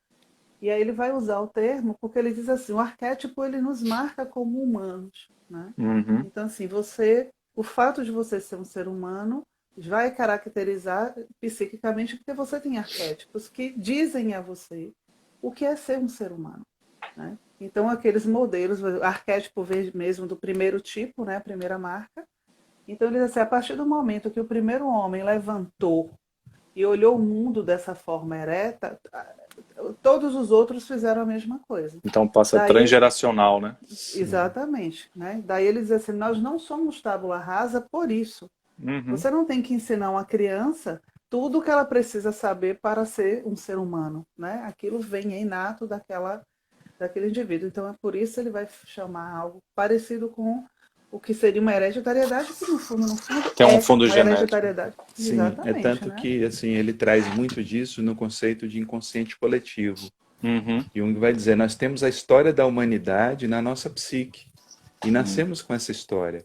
E aí ele vai usar o termo porque ele diz assim, o arquétipo ele nos marca como humanos, né? Então, assim, o fato de você ser um ser humano vai caracterizar psiquicamente porque você tem arquétipos que dizem a você o que é ser um ser humano, né? Então, aqueles modelos, o arquétipo vem mesmo do primeiro tipo, né, a primeira marca. Então, ele diz assim, a partir do momento que o primeiro homem levantou e olhou o mundo dessa forma ereta, todos os outros fizeram a mesma coisa. Então passa Daí, transgeracional, né? exatamente, né? Daí ele diz assim, nós não somos tábula rasa por isso. Uhum. Você não tem que ensinar uma criança tudo o que ela precisa saber para ser um ser humano, né? Aquilo vem inato daquele indivíduo. Então é por isso que ele vai chamar algo parecido com o que seria uma hereditariedade, que no fundo Tem um é fundo uma genético. hereditariedade. Sim, Exatamente, é tanto né? que assim, ele traz muito disso no conceito de inconsciente coletivo. Uhum. Jung vai dizer, nós temos a história da humanidade na nossa psique e nascemos com essa história.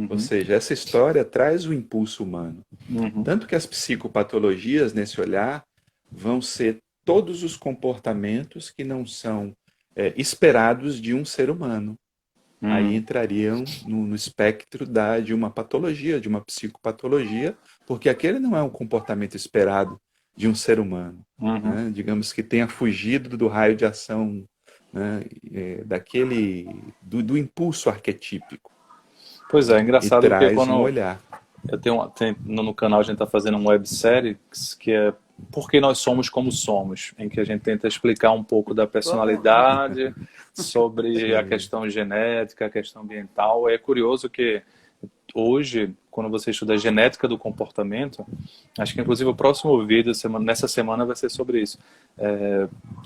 Ou seja, essa história traz o impulso humano. Tanto que as psicopatologias, nesse olhar, vão ser todos os comportamentos que não são esperados de um ser humano. Aí entrariam no espectro de uma patologia, de uma psicopatologia, porque aquele não é um comportamento esperado de um ser humano. Né? Digamos que tenha fugido do raio de ação, né? do impulso arquetípico. Pois é, E engraçado porque traz um quando olhar. eu no canal a gente está fazendo uma websérie que é Por que nós somos como somos, em que a gente tenta explicar um pouco da personalidade, sobre a questão genética, a questão ambiental. É curioso que hoje, quando você estuda a genética do comportamento, acho que inclusive o próximo vídeo nessa semana vai ser sobre isso.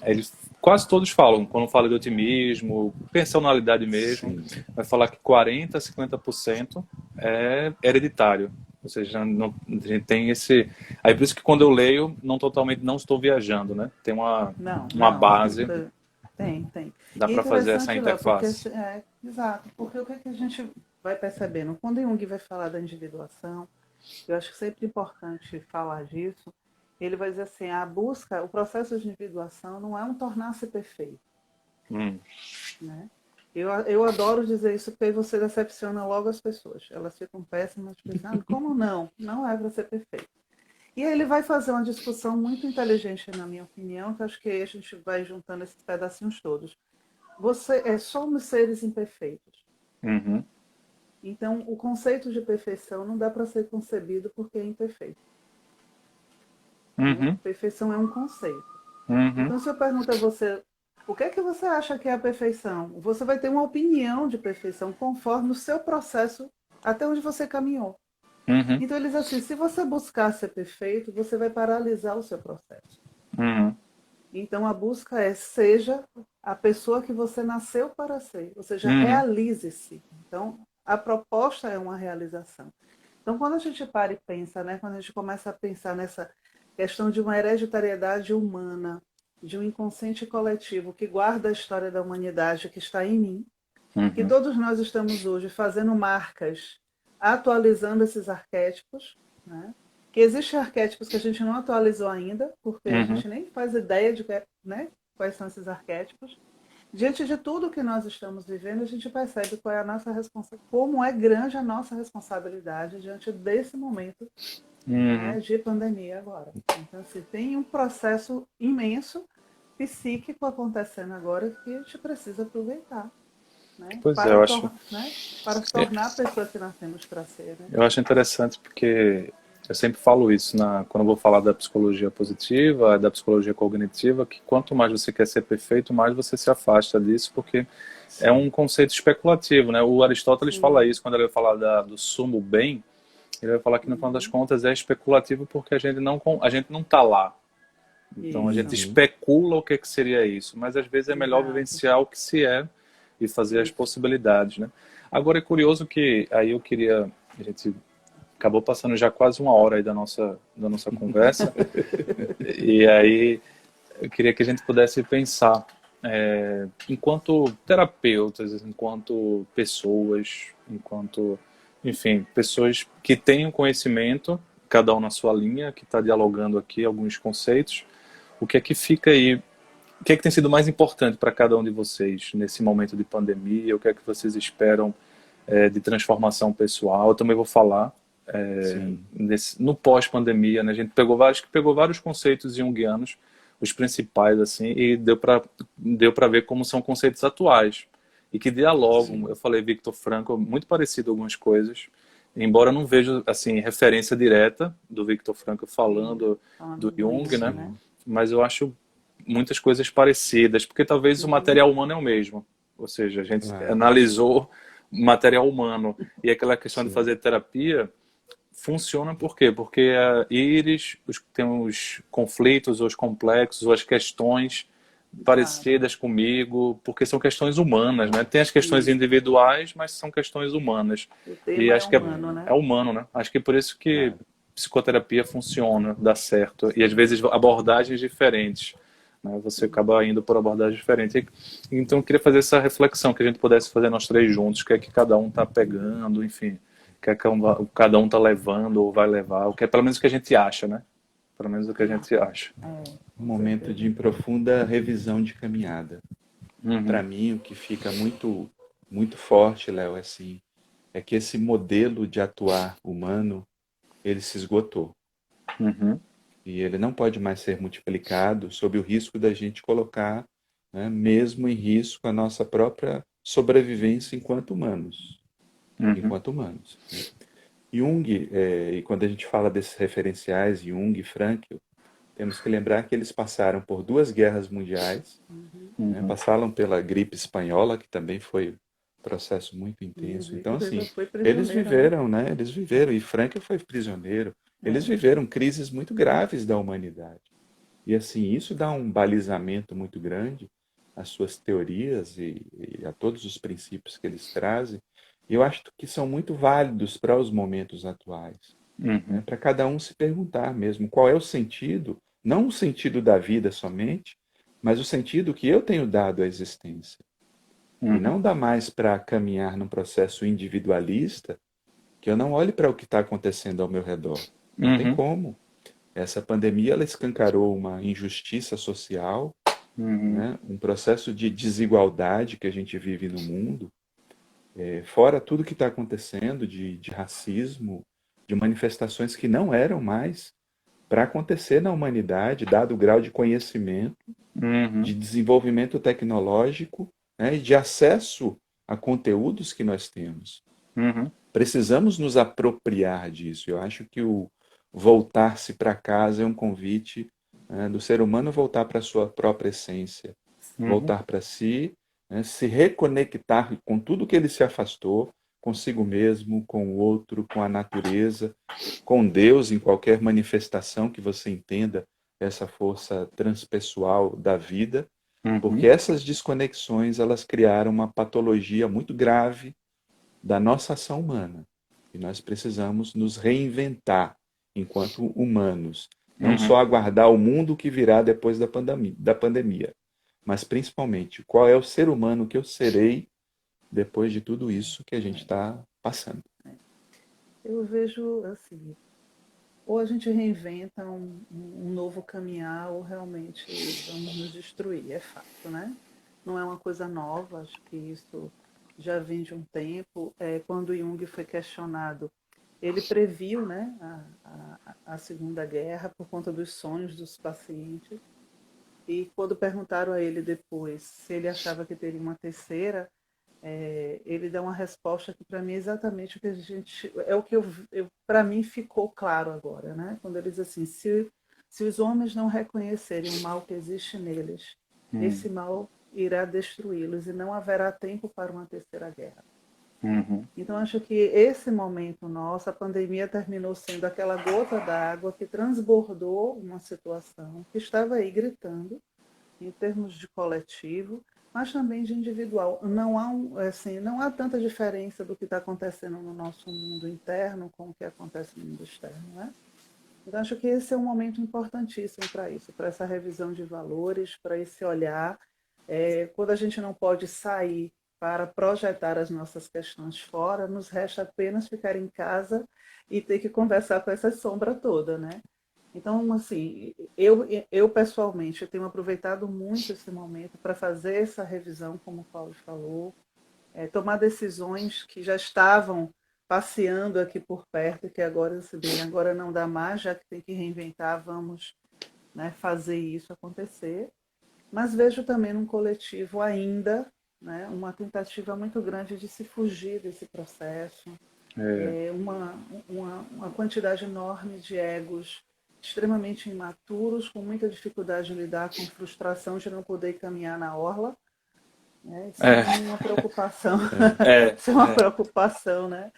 Eles quase todos falam, quando fala de otimismo, personalidade mesmo, vai falar que 40% a 50% é hereditário. Ou seja, não, a gente tem esse... Aí por isso que quando eu leio, não estou viajando, né? Tem uma base. Tem. Dá para fazer essa interface. Porque, exato. Porque o que a gente vai percebendo? Quando Jung vai falar da individuação, eu acho que sempre importante falar disso, ele vai dizer assim, o processo de individuação não é um tornar-se perfeito. Né? Eu adoro dizer isso porque aí você decepciona logo as pessoas. Elas ficam péssimas, pensando, como não? Não é para ser perfeito. E aí ele vai fazer uma discussão muito inteligente, na minha opinião, que acho que aí a gente vai juntando esses pedacinhos todos. Somos seres imperfeitos. Então, o conceito de perfeição não dá para ser concebido porque é imperfeito. Perfeição é um conceito. Então, se eu pergunto a você, o que é que você acha que é a perfeição? Você vai ter uma opinião de perfeição conforme o seu processo, até onde você caminhou. Então, ele diz assim, se você buscar ser perfeito, você vai paralisar o seu processo. Então, a busca seja a pessoa que você nasceu para ser. Ou seja, realize-se. Então, a proposta é uma realização. Então, quando a gente para e pensa, né, quando a gente começa a pensar nessa questão de uma hereditariedade humana, de um inconsciente coletivo que guarda a história da humanidade que está em mim, que todos nós estamos hoje fazendo marcas, atualizando esses arquétipos, né? Que existem arquétipos que a gente não atualizou ainda, porque a gente nem faz ideia de quais são esses arquétipos. Diante de tudo que nós estamos vivendo, a gente percebe qual é a nossa como é grande a nossa responsabilidade diante desse momento de pandemia agora. Então, assim, tem um processo imenso psíquico acontecendo agora que a gente precisa aproveitar. Né? Para se tornar a pessoa que nós temos para ser. Né? Eu acho interessante porque eu sempre falo isso quando eu vou falar da psicologia positiva, da psicologia cognitiva, que quanto mais você quer ser perfeito, mais você se afasta disso, porque é um conceito especulativo, né? O Aristóteles fala isso quando ele vai falar do sumo bem, ele vai falar que no final das contas é especulativo porque a gente não está lá. Então a gente especula o que seria isso, mas às vezes é melhor vivenciar o que se é e fazer as possibilidades, né? Agora é curioso que aí a gente acabou passando já quase uma hora aí da nossa conversa. E aí eu queria que a gente pudesse pensar, enquanto terapeutas, enquanto pessoas, enfim, pessoas que têm conhecimento, cada um na sua linha, que está dialogando aqui alguns conceitos, o que é que fica aí, o que é que tem sido mais importante para cada um de vocês nesse momento de pandemia, o que é que vocês esperam de transformação pessoal? Eu também vou falar no pós-pandemia, né? A gente pegou vários conceitos junguianos, os principais, assim, e deu para ver como são conceitos atuais e que dialogam. Eu falei Viktor Frankl, muito parecido algumas coisas, embora eu não veja assim referência direta do Viktor Frankl falando do Jung, né? Mas eu acho muitas coisas parecidas, porque talvez o material humano é o mesmo. Ou seja, a gente analisou o material humano. E aquela questão de fazer terapia funciona por quê? Porque a íris tem os conflitos, os complexos, ou as questões parecidas comigo, porque são questões humanas, né? Tem as questões individuais, mas são questões humanas. O tema E acho que humano, né? é humano, né? Acho que por isso que psicoterapia funciona, dá certo. E às vezes abordagens diferentes, né? Você acaba indo por abordagens diferentes. Então eu queria fazer essa reflexão, que a gente pudesse fazer nós três juntos, o que é que cada um está pegando, enfim, o que é que cada um está levando ou vai levar, o que é pelo menos o que a gente acha, né? Pelo menos o que a gente acha. Um momento de profunda revisão de caminhada. Para mim, o que fica muito, muito forte, Léo, assim, é que esse modelo de atuar humano, ele se esgotou. E ele não pode mais ser multiplicado sob o risco da gente colocar, né, mesmo em risco, a nossa própria sobrevivência enquanto humanos. Enquanto humanos. Jung, e quando a gente fala desses referenciais, Jung e Frankl, temos que lembrar que eles passaram por 2 guerras mundiais, né, passaram pela gripe espanhola, que também foi um processo muito intenso. Então, assim, eles viveram, né? Eles viveram, e Frankl foi prisioneiro. Eles viveram crises muito graves da humanidade. E, assim, isso dá um balizamento muito grande às suas teorias e a todos os princípios que eles trazem. E eu acho que são muito válidos para os momentos atuais. Né? Para cada um se perguntar mesmo qual é o sentido, não o sentido da vida somente, mas o sentido que eu tenho dado à existência. E não dá mais para caminhar num processo individualista que eu não olhe para o que está acontecendo ao meu redor. Não tem como. Essa pandemia ela escancarou uma injustiça social, né? Um processo de desigualdade que a gente vive no mundo, fora tudo que está acontecendo de racismo, de manifestações que não eram mais para acontecer na humanidade, dado o grau de conhecimento, de desenvolvimento tecnológico, né, e de acesso a conteúdos que nós temos. Precisamos nos apropriar disso. Eu acho que o voltar-se para casa é um convite, né, do ser humano voltar para a sua própria essência, voltar para si, né, se reconectar com tudo que ele se afastou, consigo mesmo, com o outro, com a natureza, com Deus, em qualquer manifestação que você entenda essa força transpessoal da vida, porque essas desconexões elas criaram uma patologia muito grave da nossa ação humana. E nós precisamos nos reinventar enquanto humanos, não só aguardar o mundo que virá depois da pandemia, mas principalmente qual é o ser humano que eu serei depois de tudo isso que a gente está passando. Eu vejo assim, ou a gente reinventa um novo caminhar, ou realmente vamos nos destruir, é fato, né? Não é uma coisa nova, acho que isso já vem de um tempo. Quando Jung foi questionado, ele previu, né, a Segunda Guerra por conta dos sonhos dos pacientes, e quando perguntaram a ele depois se ele achava que teria uma terceira, ele dá uma resposta que para mim é exatamente o que a gente é o que para mim ficou claro agora, né? Quando ele diz assim: se os homens não reconhecerem o mal que existe neles, esse mal irá destruí-los e não haverá tempo para uma terceira guerra. Então acho que esse momento nosso, a pandemia terminou sendo aquela gota d'água que transbordou uma situação que estava aí gritando em termos de coletivo, mas também de individual. Não há, não há tanta diferença do que está acontecendo no nosso mundo interno com o que acontece no mundo externo, né? Então, acho que esse é um momento importantíssimo para isso, para essa revisão de valores, para esse olhar. Quando a gente não pode sair para projetar as nossas questões fora, nos resta apenas ficar em casa e ter que conversar com essa sombra toda, né? Então, assim, eu pessoalmente tenho aproveitado muito esse momento para fazer essa revisão, como o Paulo falou, tomar decisões que já estavam passeando aqui por perto, que agora, agora não dá mais, já que tem que reinventar, vamos, né, fazer isso acontecer. Mas vejo também num coletivo ainda, né, uma tentativa muito grande de se fugir desse processo, uma quantidade enorme de egos extremamente imaturos, com muita dificuldade de lidar com frustração de não poder caminhar na orla. Né? Isso é uma preocupação, isso é uma preocupação, né?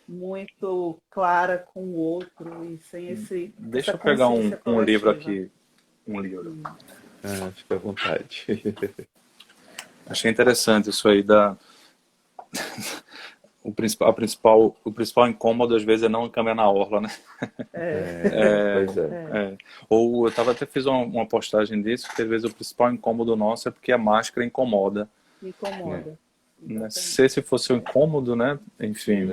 Muito clara com o outro e sem Deixa essa eu pegar consciência um livro coletiva. aqui. Um livro. Fica à vontade. Achei interessante isso aí o principal incômodo às vezes é não caminhar na orla, né? Pois é. Ou eu até fiz uma postagem disso, que às vezes o principal incômodo nosso é porque a máscara incomoda. Incomoda. Né? Se fosse um incômodo, né? Enfim,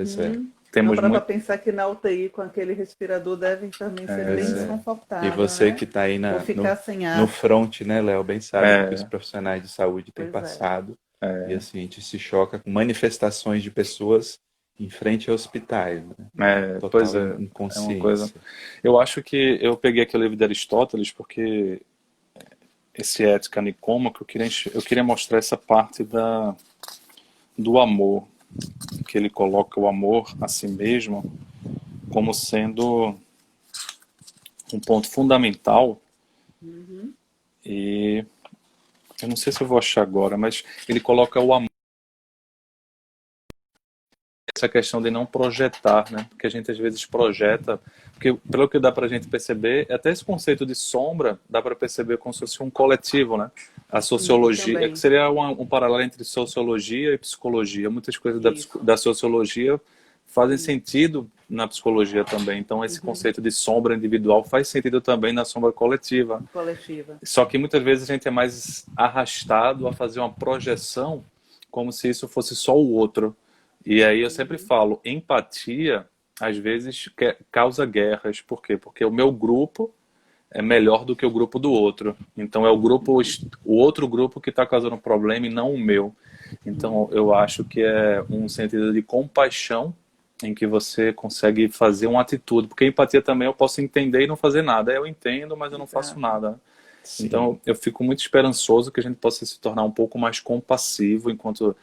Temos muito... para pensar que na UTI com aquele respirador devem também ser bem desconfortáveis. E você, né? que está aí no front, né, Léo, bem sabe que os profissionais de saúde têm passado. E assim, a gente se choca com manifestações de pessoas em frente a hospitais. Né? Total inconsciência. É uma coisa... Eu acho que eu peguei aquele livro de Aristóteles porque esse Ética Nicômaco, que eu queria mostrar essa parte do amor, que ele coloca o amor a si mesmo como sendo um ponto fundamental. E eu não sei se eu vou achar agora, mas ele coloca o amor, essa questão de não projetar, né? Porque a gente às vezes projeta, porque pelo que dá pra gente perceber, até esse conceito de sombra dá para perceber como se fosse um coletivo, né? A sociologia, que seria um paralelo entre sociologia e psicologia. Muitas coisas da sociologia fazem sentido na psicologia também. Então esse conceito de sombra individual faz sentido também na sombra coletiva. Só que muitas vezes a gente é mais arrastado a fazer uma projeção como se isso fosse só o outro. E aí eu sempre falo, empatia às vezes causa guerras. Por quê? Porque o meu grupo é melhor do que o grupo do outro. Então é o outro grupo que está causando um problema e não o meu. Então eu acho que é um sentido de compaixão em que você consegue fazer uma atitude. Porque empatia também eu posso entender e não fazer nada. Eu entendo, mas eu não faço nada. Sim. Então eu fico muito esperançoso que a gente possa se tornar um pouco mais compassivo enquanto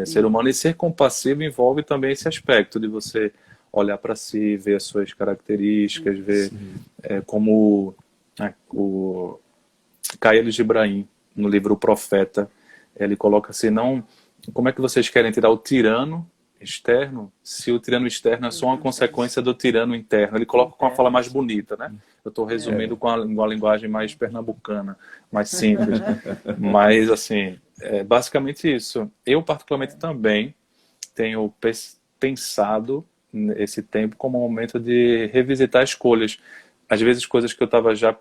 ser humano. E ser compassivo envolve também esse aspecto de você olhar para si, ver as suas características, ver como o Khalil Gibran, no livro O Profeta, ele coloca assim, como é que vocês querem tirar o tirano externo, se o tirano externo é só uma consequência do tirano interno? Ele coloca com uma fala mais bonita, né? Eu estou resumindo com uma linguagem mais pernambucana, mais simples. Mas, assim, é basicamente isso. Eu, particularmente, também tenho pensado esse tempo como um momento de revisitar escolhas. Às vezes, coisas que eu estava já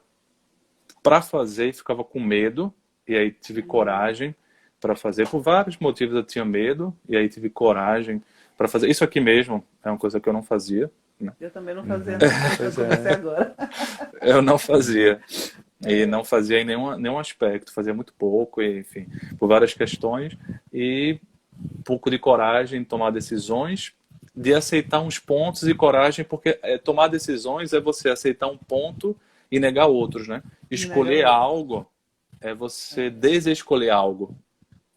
para fazer e ficava com medo, e aí tive coragem para fazer. Por vários motivos eu tinha medo, e aí tive coragem para fazer. Isso aqui mesmo é uma coisa que eu não fazia. Né? Eu também não fazia, eu comecei agora. Eu não fazia. E não fazia em nenhum aspecto, fazia muito pouco, e, enfim, por várias questões. E pouco de coragem em tomar decisões, de aceitar uns pontos e coragem, porque tomar decisões é você aceitar um ponto e negar outros, né? Escolher algo é você desescolher algo.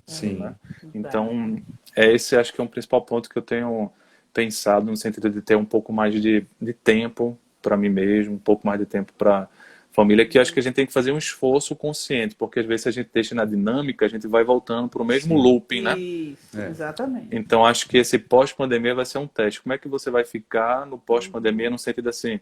Sim. Né? Então, esse acho que é um principal ponto que eu tenho pensado, no sentido de ter um pouco mais de tempo para mim mesmo, um pouco mais de tempo para família, que acho que a gente tem que fazer um esforço consciente, porque às vezes se a gente deixa na dinâmica, a gente vai voltando para o mesmo looping, né? Isso, exatamente. Então acho que esse pós-pandemia vai ser um teste. Como é que você vai ficar no pós-pandemia, no sentido assim,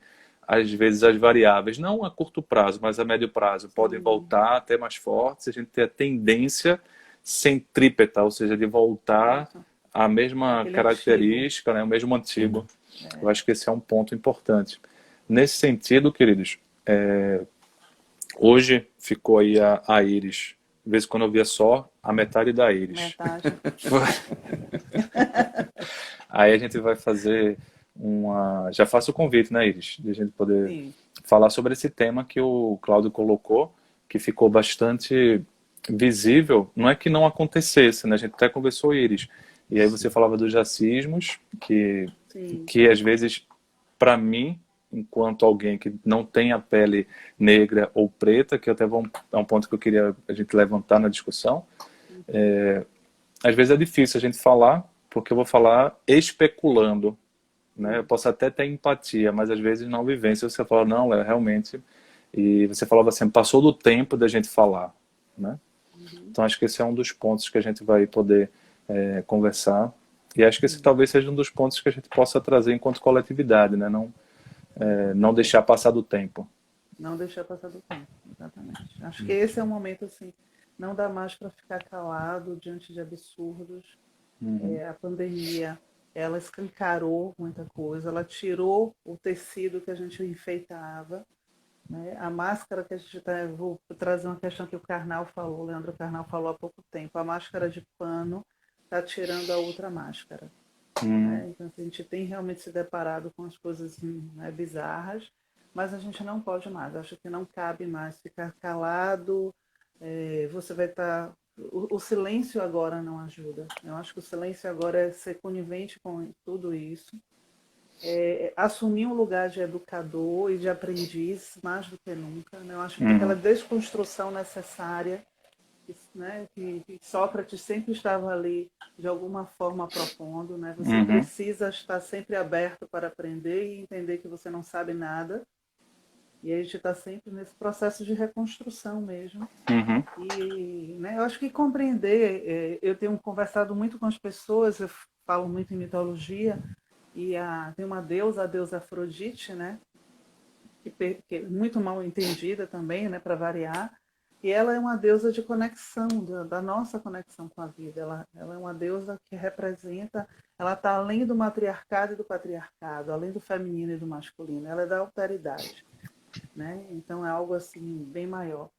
às vezes as variáveis, não a curto prazo, mas a médio prazo, podem voltar até mais fortes, a gente tem a tendência centrípeta, ou seja, de voltar à mesma característica, né, o mesmo antigo. Eu acho que esse é um ponto importante. Nesse sentido, queridos, hoje ficou aí a íris. De vez em quando eu via só a metade da íris. Metade. Aí a gente vai fazer já faço o convite, né, Iris? De a gente poder falar sobre esse tema que o Cláudio colocou, que ficou bastante visível. Não é que não acontecesse, né? A gente até conversou, Iris. E aí você falava dos racismos, que às vezes, para mim, enquanto alguém que não tem a pele negra ou preta, que até é um ponto que eu queria a gente levantar na discussão, às vezes é difícil a gente falar, porque eu vou falar especulando, né? Eu posso até ter empatia, mas às vezes não vivência. Você fala, não, Léo, realmente... E você falava assim, passou do tempo da gente falar, né? Então acho que esse é um dos pontos que a gente vai poder conversar. E acho que esse talvez seja um dos pontos que a gente possa trazer enquanto coletividade, né? Não deixar passar do tempo. Não deixar passar do tempo, exatamente. Acho que esse é o momento, assim, não dá mais para ficar calado diante de absurdos. A pandemia, ela escancarou muita coisa, ela tirou o tecido que a gente enfeitava, né? A máscara que a gente está... Vou trazer uma questão que o Karnal falou, o Leandro Karnal falou há pouco tempo. A máscara de pano está tirando a outra máscara. Né? Então, a gente tem realmente se deparado com as coisas, né, bizarras, mas a gente não pode mais. Acho que não cabe mais ficar calado. Você vai estar... O silêncio agora não ajuda. Eu acho que o silêncio agora é ser conivente com tudo isso. Assumir um lugar de educador e de aprendiz mais do que nunca, né? Eu acho que aquela desconstrução necessária, né, que Sócrates sempre estava ali de alguma forma propondo, né? Você precisa estar sempre aberto para aprender e entender que você não sabe nada, e a gente está sempre nesse processo de reconstrução mesmo. E, né, eu acho que compreender, eu tenho conversado muito com as pessoas, eu falo muito em mitologia, e tem uma deusa, a deusa Afrodite, né? Que é muito mal entendida também, né? Para variar. E ela é uma deusa de conexão, da nossa conexão com a vida. Ela é uma deusa que representa, ela está além do matriarcado e do patriarcado, além do feminino e do masculino. Ela é da alteridade, né? Então é algo assim bem maior.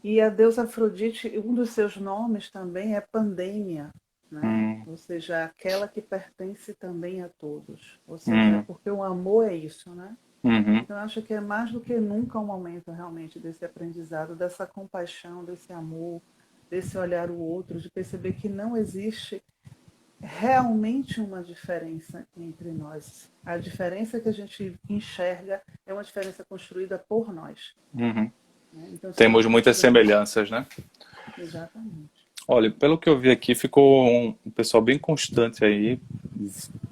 E a deusa Afrodite, um dos seus nomes também é Pandêmia, né? Ou seja, aquela que pertence também a todos. Ou seja, porque o amor é isso, né? Então, eu acho que é mais do que nunca um momento realmente desse aprendizado, dessa compaixão, desse amor, desse olhar o outro, de perceber que não existe realmente uma diferença entre nós. A diferença que a gente enxerga é uma diferença construída por nós. Né? Então, temos muitas semelhanças, né? Exatamente. Olha, pelo que eu vi aqui, ficou um pessoal bem constante aí,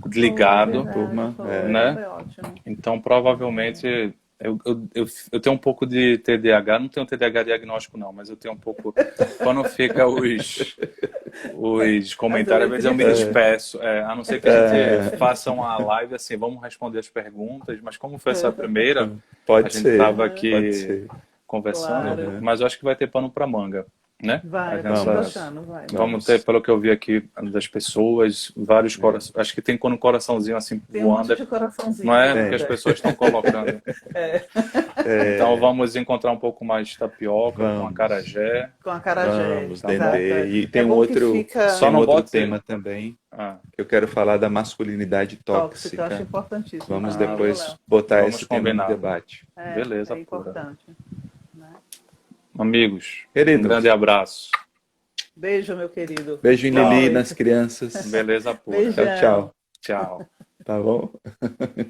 ligado, turma, né? Foi ótimo. Então, provavelmente, eu tenho um pouco de TDAH, não tenho TDAH diagnóstico não, mas eu tenho um pouco, quando fica os comentários, às vezes eu me disperso, a não ser que a gente faça uma live assim, vamos responder as perguntas, mas como foi essa primeira, a gente estava aqui conversando, mas eu acho que vai ter pano para manga. Né? Vai. Vamos ter, pelo que eu vi aqui das pessoas, vários corações. Acho que tem quando um coraçãozinho assim tem voando. Um monte de coraçãozinho. Não é? Porque as pessoas estão colocando. Então vamos encontrar um pouco mais de tapioca, com acarajé. Com acarajé. Vamos, Dendê. E tem outro, só não outro tema também. Que eu quero falar da masculinidade tóxica. Eu acho importantíssimo. Vamos depois botar esse tema no debate. Beleza, é importante. Amigos, queridos, um grande abraço. Beijo, meu querido. Beijo em Lili, nas crianças. Beleza pura. Beijão. Tchau. Tchau. Tá bom?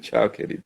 Tchau, querido.